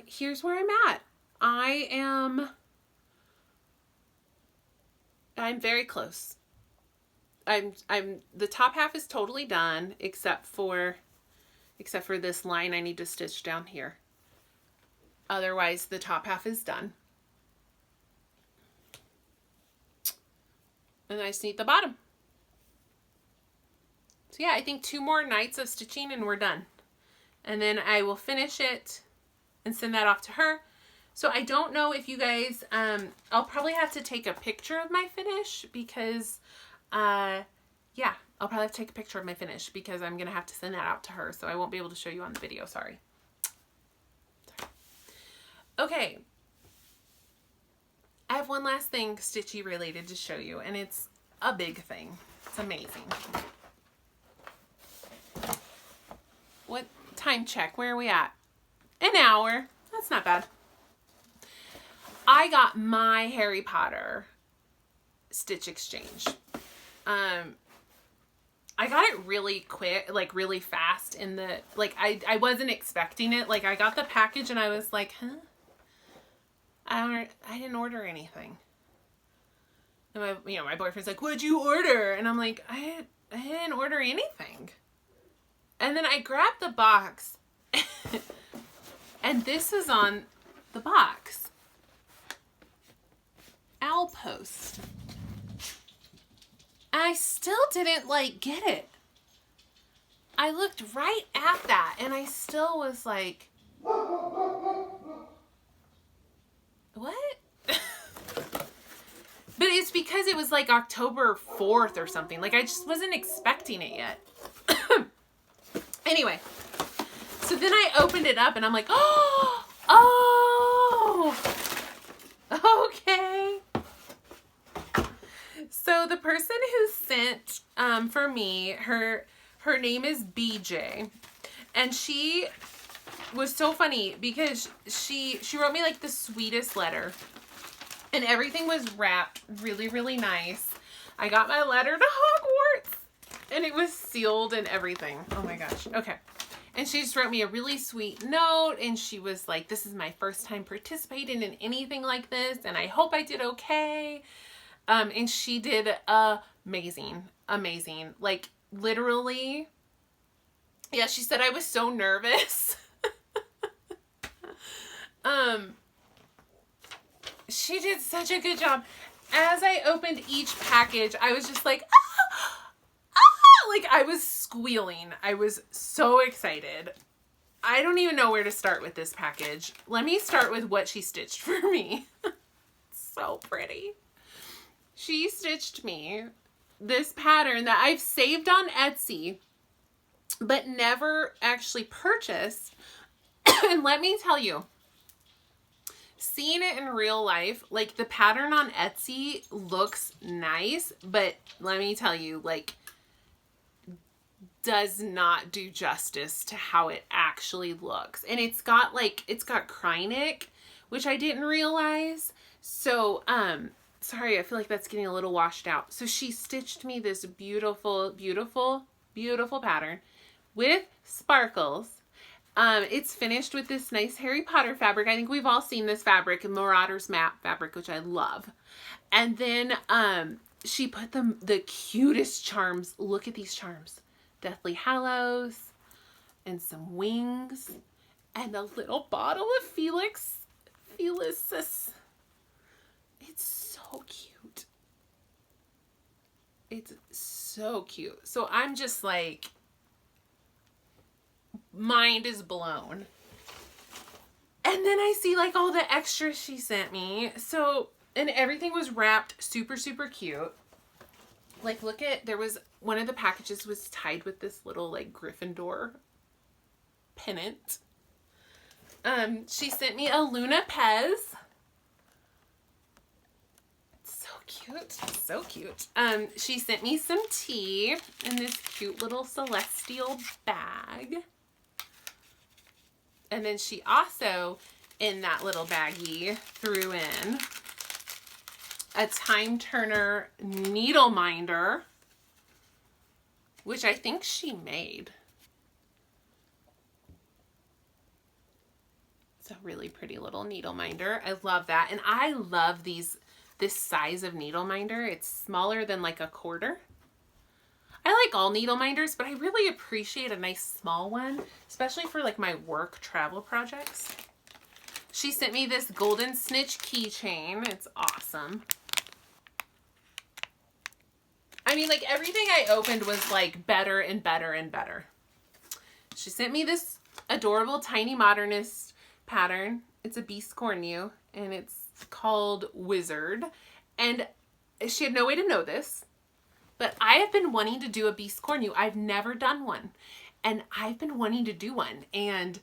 here's where I'm at. I'm very close. The top half is totally done except for this line I need to stitch down here. Otherwise, the top half is done. And I just need the bottom. So yeah, I think 2 more nights of stitching and we're done. And then I will finish it and send that off to her. So I don't know if you guys, I'll probably have to take a picture of my finish because, yeah, I'll probably have to take a picture of my finish because I'm going to have to send that out to her. So I won't be able to show you on the video. Sorry. Okay. I have one last thing stitchy related to show you, and it's a big thing. It's amazing. What time check? Where are we at? An hour. That's not bad. I got my Harry Potter stitch exchange. I got it really quick, like really fast in the, like I wasn't expecting it. Like I got the package and I was like, huh? I didn't order anything. And my boyfriend's like, what'd you order? And I'm like, I didn't order anything. And then I grabbed the box and this is on the box. Owl post. I still didn't get it. I looked right at that and I still was like, what? But it's because it was like October 4th or something. Like I just wasn't expecting it yet. Anyway, so then I opened it up and I'm like, oh, okay. So the person who sent for me, her name is BJ, and she was so funny because she wrote me like the sweetest letter, and everything was wrapped really, really nice. I got my letter to Hogwarts, and it was sealed and everything. Oh my gosh. Okay. And she just wrote me a really sweet note, and she was like, this is my first time participating in anything like this, and I hope I did okay. And she did amazing. Like, literally, yeah, she said I was so nervous. She did such a good job. As I opened each package, I was just like, like I was squealing. I was so excited. I don't even know where to start with this package. Let me start with what she stitched for me. So pretty. She stitched me this pattern that I've saved on Etsy, but never actually purchased. And let me tell you, seeing it in real life, like the pattern on Etsy looks nice, but let me tell you, like, does not do justice to how it actually looks. And it's got Krynic, which I didn't realize. So, sorry, I feel like that's getting a little washed out. So she stitched me this beautiful, beautiful, beautiful pattern with sparkles. It's finished with this nice Harry Potter fabric. I think we've all seen this fabric, Marauder's Map fabric, which I love. And then she put the cutest charms. Look at these charms. Deathly Hallows and some wings and a little bottle of Felicis. It's so cute. It's so cute. So I'm just like, mind is blown. And then I see like all the extras she sent me. So, and everything was wrapped super, super cute. Like, look at, there was, one of the packages was tied with this little like Gryffindor pennant. She sent me a Luna Pez. So cute. So cute. She sent me some tea in this cute little celestial bag. And then she also, in that little baggie, threw in a Time Turner needle minder, which I think she made. It's a really pretty little needle minder. I love that. And I love this size of needle minder. It's smaller than like a quarter. I like all needle minders, but I really appreciate a nice small one, especially for like my work travel projects. She sent me this golden snitch keychain. It's awesome. I mean, like, everything I opened was like better and better and better. She sent me this adorable tiny modernist pattern. It's a biscornu and it's called Wizard. And she had no way to know this, but I have been wanting to do a biscornu. I've never done one, and I've been wanting to do one. And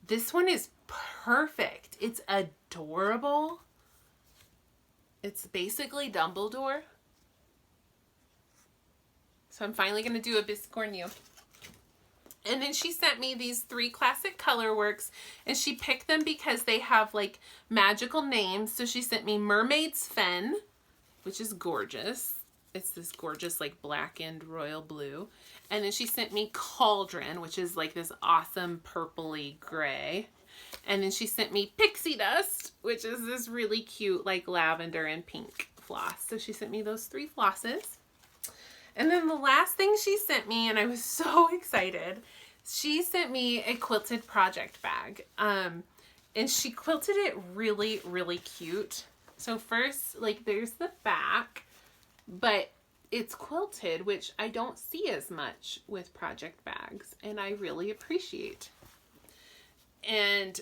this one is perfect. It's adorable. It's basically Dumbledore. So I'm finally going to do a biscornu. And then she sent me these 3 classic color works, and she picked them because they have like magical names. So she sent me Mermaid's Fen, which is gorgeous. It's this gorgeous like blackened royal blue. And then she sent me Cauldron, which is like this awesome purpley gray. And then she sent me Pixie Dust, which is this really cute like lavender and pink floss. So she sent me those 3 flosses. And then the last thing she sent me, and I was so excited, she sent me a Quilted Project Bag. And she quilted it really, really cute. So first, like, there's the back, but it's quilted, which I don't see as much with project bags, and I really appreciate. And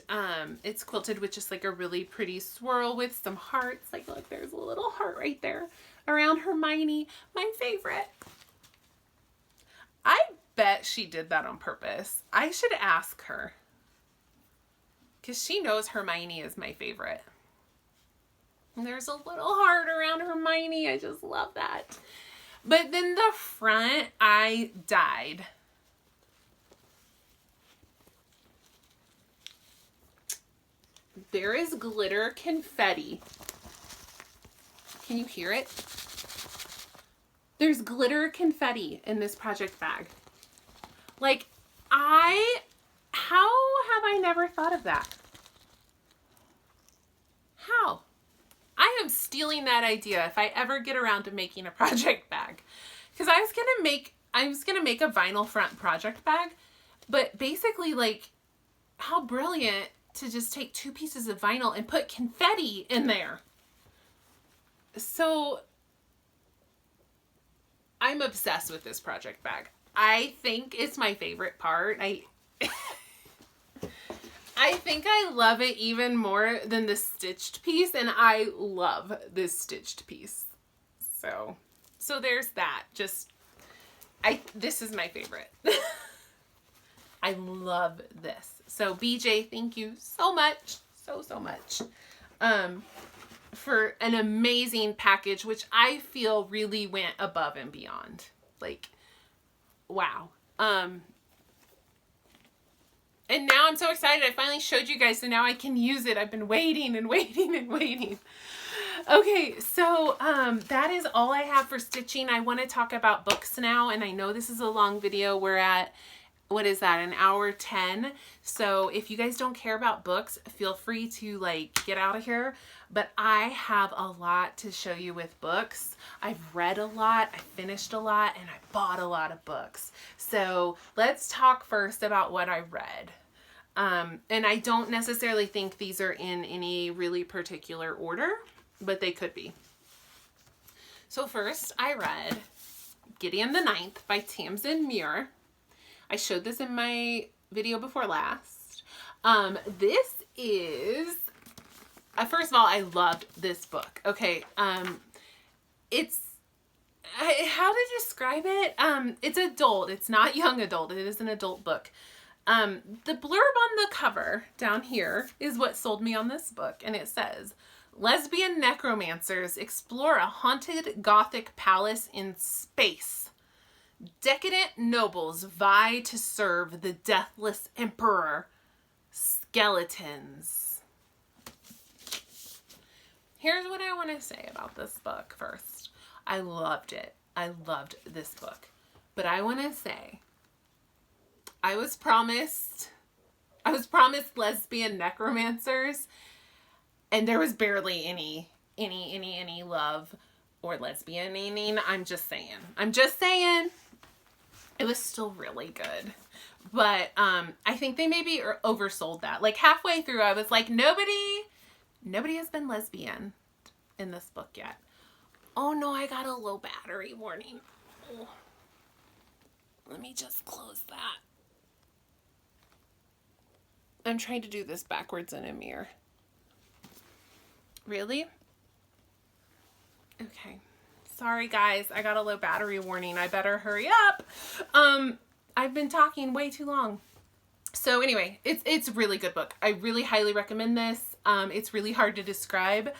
it's quilted with just like a really pretty swirl with some hearts. Like, look, there's a little heart right there around Hermione, my favorite. I bet she did that on purpose. I should ask her, because she knows Hermione is my favorite. And there's a little heart around Hermione. I just love that. But then the front, I died. There is glitter confetti. Can you hear it? There's glitter confetti in this project bag. Like, how have I never thought of that? How? I am stealing that idea if I ever get around to making a project bag. Because I was gonna make a vinyl front project bag, but basically, like, how brilliant to just take 2 pieces of vinyl and put confetti in there. So I'm obsessed with this project bag. I think it's my favorite part. I think I love it even more than the stitched piece, and I love this stitched piece. So there's that. This is my favorite. I love this. So BJ, thank you so much, so much, for an amazing package, which I feel really went above and beyond. Like, wow. And now I'm so excited. I finally showed you guys, so now I can use it. I've been waiting and waiting and waiting. Okay, so that is all I have for stitching. I want to talk about books now, and I know this is a long video. We're at, what is that, an hour 10? So if you guys don't care about books, feel free to like get out of here. But I have a lot to show you with books. I've read a lot, I finished a lot, and I bought a lot of books. So let's talk first about what I read. And I don't necessarily think these are in any really particular order, but they could be. So first I read Gideon the Ninth by Tamsin Muir. I showed this in my video before last. This is, first of all, I loved this book. Okay. It's, how to describe it? It's adult. It's not young adult. It is an adult book. The blurb on the cover down here is what sold me on this book. And it says, lesbian necromancers explore a haunted Gothic palace in space. Decadent nobles vie to serve the deathless emperor. Skeletons. Here's what I want to say about this book first. I loved it. I loved this book. But I want to say, I was promised lesbian necromancers, and there was barely any love or lesbianing. I'm just saying. It was still really good. But I think they maybe oversold that. Like halfway through, I was like, nobody has been lesbian in this book yet. Oh no, I got a low battery warning. Oh. Let me just close that. I'm trying to do this backwards in a mirror. Really? Okay. Sorry guys, I got a low battery warning. I better hurry up. I've been talking way too long. So anyway, it's a really good book. I really highly recommend this. It's really hard to describe.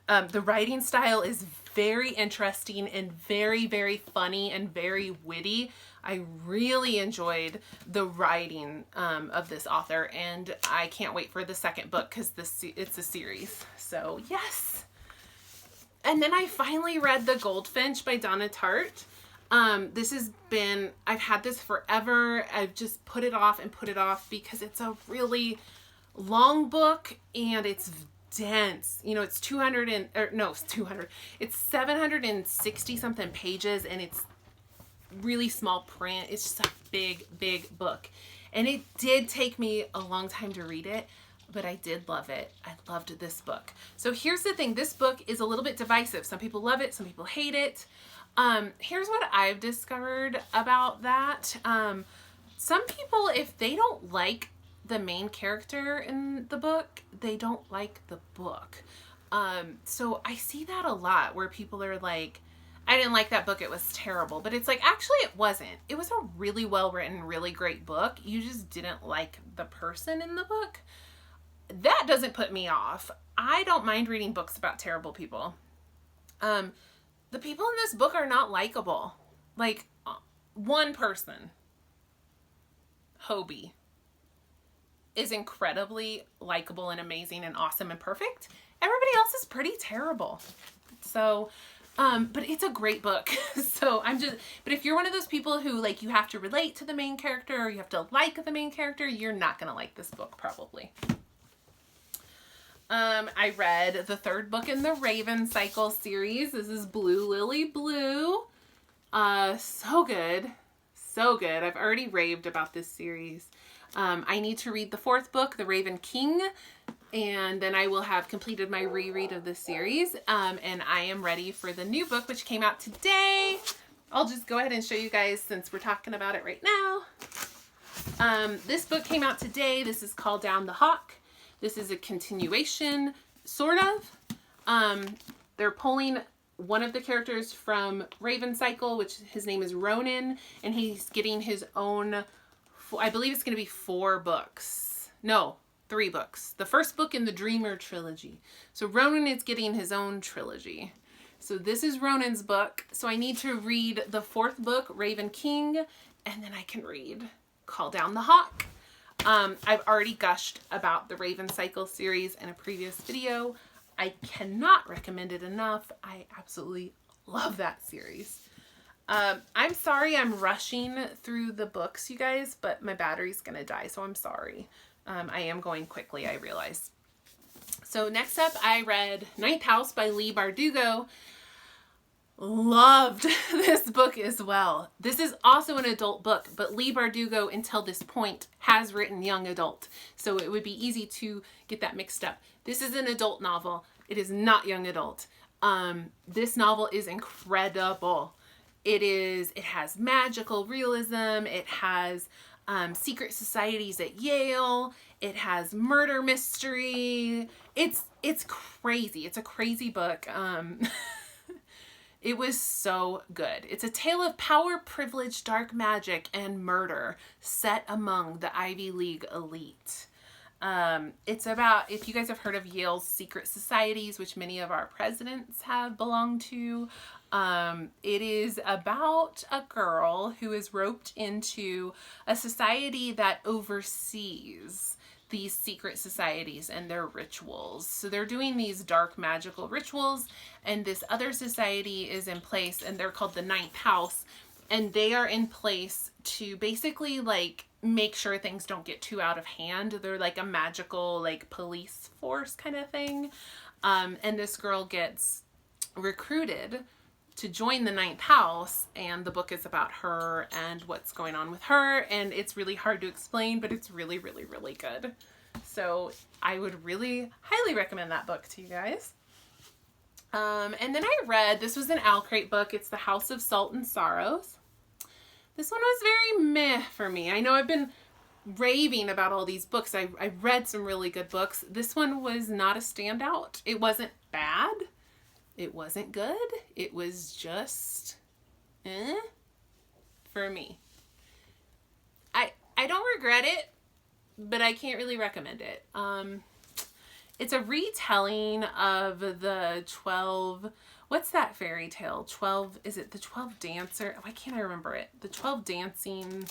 The writing style is very interesting and very, very funny and very witty. I really enjoyed the writing of this author, and I can't wait for the second book because it's a series. So yes. And then I finally read The Goldfinch by Donna Tartt. I've had this forever. I've just put it off and put it off because it's a really long book and it's dense. You know, it's 760 something pages, and it's really small print. It's just a big, big book. And it did take me a long time to read it, but I did love it. I loved this book. So here's the thing. This book is a little bit divisive. Some people love it. Some people hate it. Here's what I've discovered about that. Some people, if they don't like the main character in the book, they don't like the book. So I see that a lot where people are like, I didn't like that book. It was terrible. But it's like, actually it wasn't. It was a really well written, really great book. You just didn't like the person in the book. That doesn't put me off. I don't mind reading books about terrible people. The people in this book are not likable. Like, one person, Hobie, is incredibly likable and amazing and awesome and perfect. Everybody else is pretty terrible. So, but it's a great book. But if you're one of those people who, like, you have to relate to the main character or you have to like the main character, you're not going to like this book probably. I read the third book in the Raven Cycle series. This is Blue Lily Blue. So good. So good. I've already raved about this series. I need to read the fourth book, The Raven King, and then I will have completed my reread of the series. And I am ready for the new book, which came out today. I'll just go ahead and show you guys since we're talking about it right now. This book came out today. This is called Down the Hawk. This is a continuation, sort of. They're pulling one of the characters from Raven Cycle, which his name is Ronan, and he's getting his own, I believe it's going to be 4 books. No, 3 books. The first book in the Dreamer trilogy. So Ronan is getting his own trilogy. So this is Ronan's book. So I need to read the 4th book, Raven King, and then I can read Call Down the Hawk. I've already gushed about the Raven Cycle series in a previous video. I cannot recommend it enough. I absolutely love that series. I'm sorry I'm rushing through the books, you guys, but my battery's gonna die, so I'm sorry. I am going quickly, I realize. So next up, I read Ninth House by Leigh Bardugo. Loved this book as well. This is also an adult book, but Leigh Bardugo until this point has written young adult. So it would be easy to get that mixed up. This is an adult novel. It is not young adult. This novel is incredible. It has magical realism. It has secret societies at Yale. It has murder mystery. It's crazy. It's a crazy book. It was so good. It's a tale of power, privilege, dark magic, and murder set among the Ivy League elite. It's about, if you guys have heard of Yale's secret societies, which many of our presidents have belonged to, it is about a girl who is roped into a society that oversees these secret societies and their rituals. So they're doing these dark magical rituals, and this other society is in place, and they're called the Ninth House, and they are in place to basically like make sure things don't get too out of hand. They're like a magical like police force kind of thing. And this girl gets recruited to join the Ninth House, and the book is about her and what's going on with her, and it's really hard to explain, but it's really, really, really good. So I would really highly recommend that book to you guys. And then I read, this was an Owl Crate book. It's The House of Salt and Sorrows. This one was very meh for me. I know I've been raving about all these books. I read some really good books. This one was not a standout. It wasn't bad. It wasn't good. It was just for me. I don't regret it, but I can't really recommend it. It's a retelling of the 12, what's that fairy tale? 12, is it the 12 Dancer? Why can't I remember it? The 12 Dancing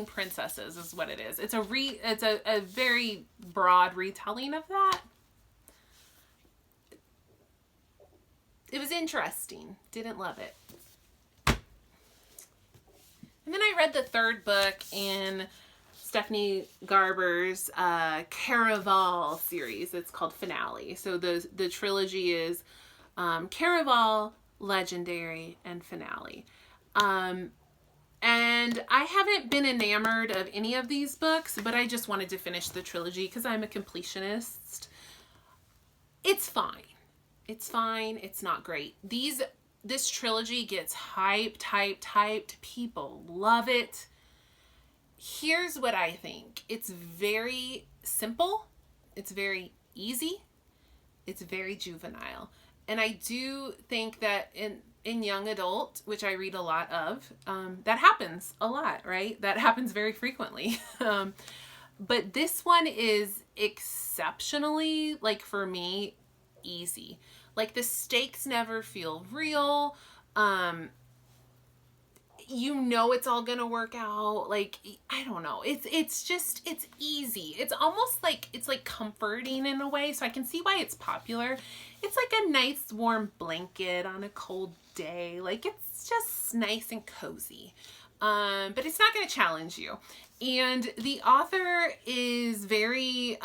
Princesses is what it is. It's a very broad retelling of that. It was interesting. Didn't love it. And then I read the 3rd book in Stephanie Garber's Caraval series. It's called Finale. So the trilogy is Caraval, Legendary, and Finale. And I haven't been enamored of any of these books, but I just wanted to finish the trilogy because I'm a completionist. It's fine. It's fine. It's not great. This trilogy gets hyped. People love it. Here's what I think. It's very simple. It's very easy. It's very juvenile. And I do think that in young adult, which I read a lot of, that happens a lot, right? That happens very frequently. But this one is exceptionally, like for me, easy. Like the stakes never feel real. You know it's all gonna work out. Like, I don't know. It's easy. It's almost like, it's like comforting in a way. So I can see why it's popular. It's like a nice warm blanket on a cold day. Like it's just nice and cozy. but it's not going to challenge you. And the author is very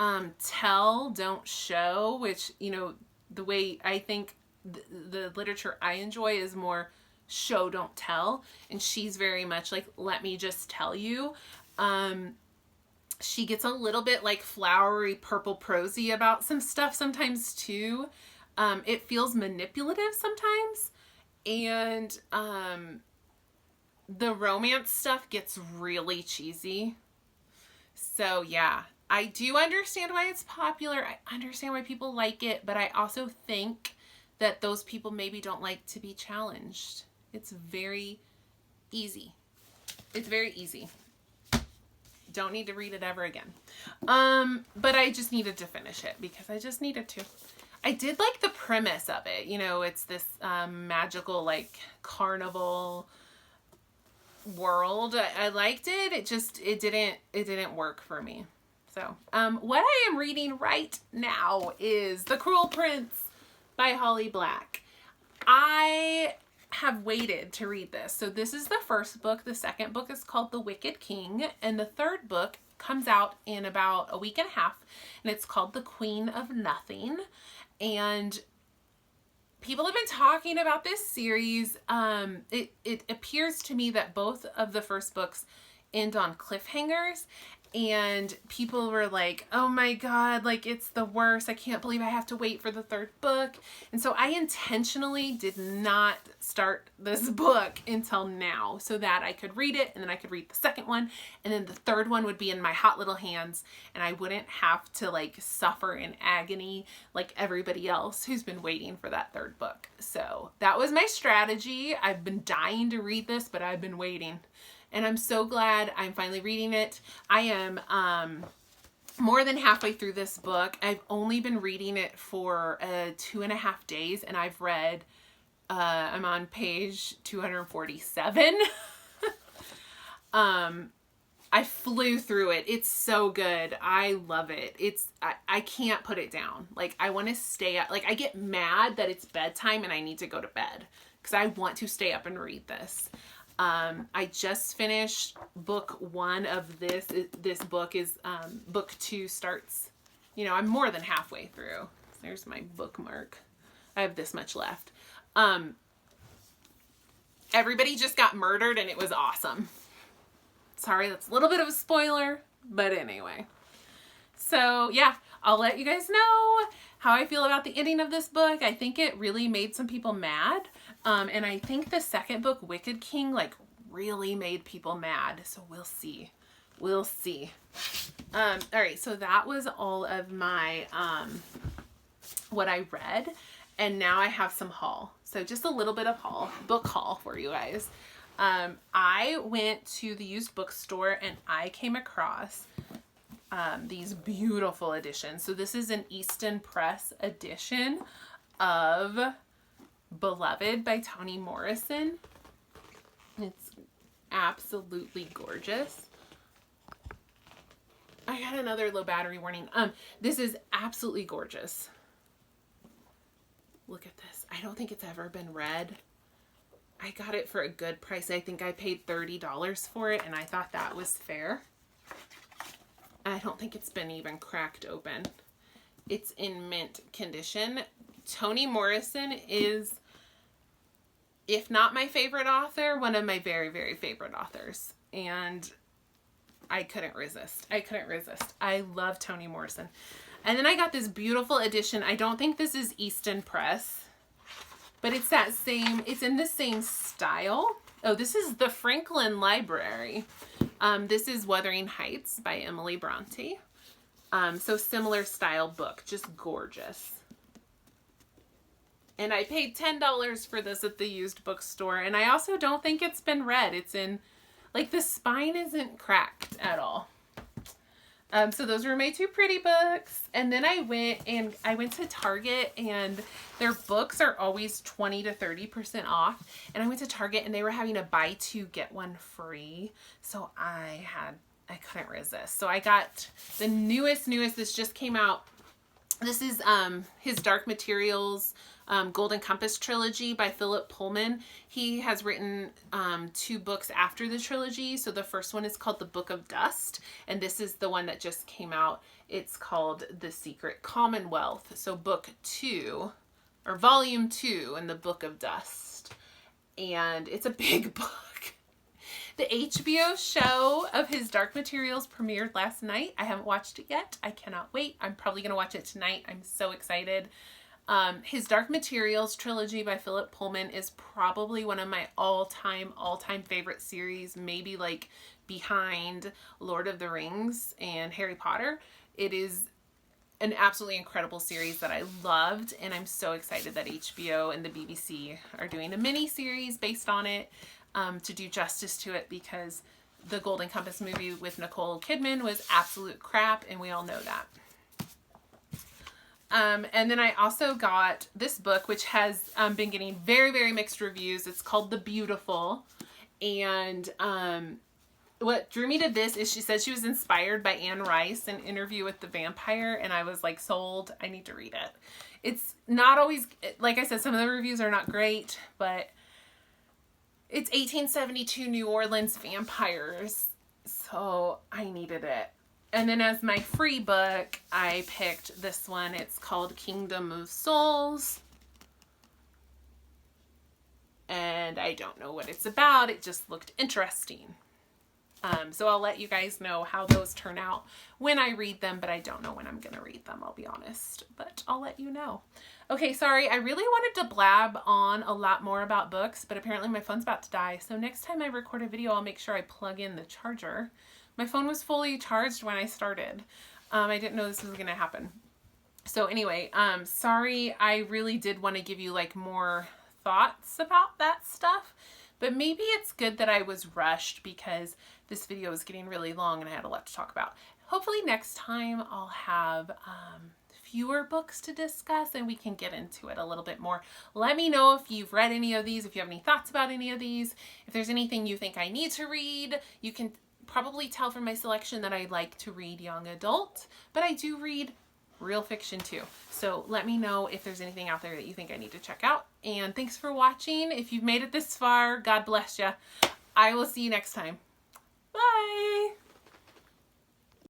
tell, don't show, which, you know, the way I think the literature I enjoy is more show, don't tell. And she's very much like, let me just tell you. She gets a little bit like flowery, purple prosy about some stuff sometimes too. It feels manipulative sometimes. And the romance stuff gets really cheesy. So yeah, I do understand why it's popular. I understand why people like it, but I also think that those people maybe don't like to be challenged. It's very easy. It's very easy. Don't need to read it ever again. But I just needed to finish it because I just needed to. I did like the premise of it. You know, it's this magical like carnival world. I liked it. It didn't work for me. So, what I am reading right now is The Cruel Prince by Holly Black. I have waited to read this. So this is the first book. The second book is called The Wicked King, and the third book comes out in about a week and a half, and it's called The Queen of Nothing. And people have been talking about this series. It appears to me that both of the first books end on cliffhangers, and people were like, oh my God, like it's the worst. I can't believe I have to wait for the third book. And so I intentionally did not start this book until now so that I could read it, and then I could read the second one, and then the third one would be in my hot little hands, and I wouldn't have to like suffer in agony like everybody else who's been waiting for that third book. So that was my strategy. I've been dying to read this, but I've been waiting. And I'm so glad I'm finally reading it. I am more than halfway through this book. I've only been reading it for 2.5 days, and I've read, I'm on page 247. I flew through it. It's so good. I love it. I can't put it down. Like, I want to stay up. Like, I get mad that it's bedtime and I need to go to bed because I want to stay up and read this. I just finished book 1 of this. This book is, book 2 starts, you know, I'm more than halfway through. There's my bookmark. I have this much left. Everybody just got murdered and it was awesome. Sorry, that's a little bit of a spoiler, but anyway. So yeah, I'll let you guys know how I feel about the ending of this book. I think it really made some people mad. And I think the second book, Wicked King, like really made people mad. So we'll see. We'll see. All right. So that was all of my, what I read. And now I have some haul. So just a little bit of haul, book haul for you guys. I went to the used bookstore and I came across these beautiful editions. So this is an Easton Press edition of Beloved by Toni Morrison. It's absolutely gorgeous. I got another low battery warning. This is absolutely gorgeous. Look at this. I don't think it's ever been read. I got it for a good price. I think I paid $30 for it, and I thought that was fair. I don't think it's been even cracked open. It's in mint condition. Toni Morrison is, if not my favorite author, one of my very, very favorite authors. And I couldn't resist. I couldn't resist. I love Toni Morrison. And then I got this beautiful edition. I don't think this is Easton Press, but it's that same, it's in the same style. Oh, this is the Franklin Library. This is Wuthering Heights by Emily Bronte. So similar style book, just gorgeous. And I paid $10 for this at the used bookstore. And I also don't think it's been read. It's in, like, the spine isn't cracked at all. So those were my 2 pretty books. And then I went to Target, and their books are always 20 to 30% off. And I went to Target and they were having a buy 2 get 1 free. So I couldn't resist. So I got the newest, this just came out This is his Dark Materials Golden Compass trilogy by Philip Pullman. He has written 2 books after the trilogy. So the first one is called The Book of Dust, and this is the one that just came out. It's called The Secret Commonwealth. So book 2, or volume 2 in The Book of Dust. And it's a big book. The HBO show of his Dark Materials premiered last night. I haven't watched it yet. I cannot wait. I'm probably going to watch it tonight. I'm so excited. His Dark Materials trilogy by Philip Pullman is probably one of my all-time favorite series, maybe like behind Lord of the Rings and Harry Potter. It is an absolutely incredible series that I loved, and I'm so excited that HBO and the BBC are doing a mini series based on it. To do justice to it, because the Golden Compass movie with Nicole Kidman was absolute crap, and we all know that. And then I also got this book, which has been getting very, very mixed reviews. It's called The Beautiful, and what drew me to this is she said she was inspired by Anne Rice in Interview with the Vampire, and I was like, sold. I need to read it. It's not always, like I said, some of the reviews are not great, but it's 1872 New Orleans vampires, so I needed it. And then as my free book, I picked this one. It's called Kingdom of Souls. And I don't know what it's about. It just looked interesting. So I'll let you guys know how those turn out when I read them, but I don't know when I'm going to read them, I'll be honest. But I'll let you know. Okay, sorry, I really wanted to blab on a lot more about books, but apparently my phone's about to die. So next time I record a video, I'll make sure I plug in the charger. My phone was fully charged when I started. I didn't know this was going to happen. So anyway, sorry, I really did want to give you like more thoughts about that stuff. But maybe it's good that I was rushed because this video was getting really long and I had a lot to talk about. Hopefully next time I'll have fewer books to discuss and we can get into it a little bit more. Let me know if you've read any of these, if you have any thoughts about any of these, if there's anything you think I need to read. You can probably tell from my selection that I like to read young adult, but I do read real fiction too. So let me know if there's anything out there that you think I need to check out. And thanks for watching. If you've made it this far, God bless you. I will see you next time. Bye.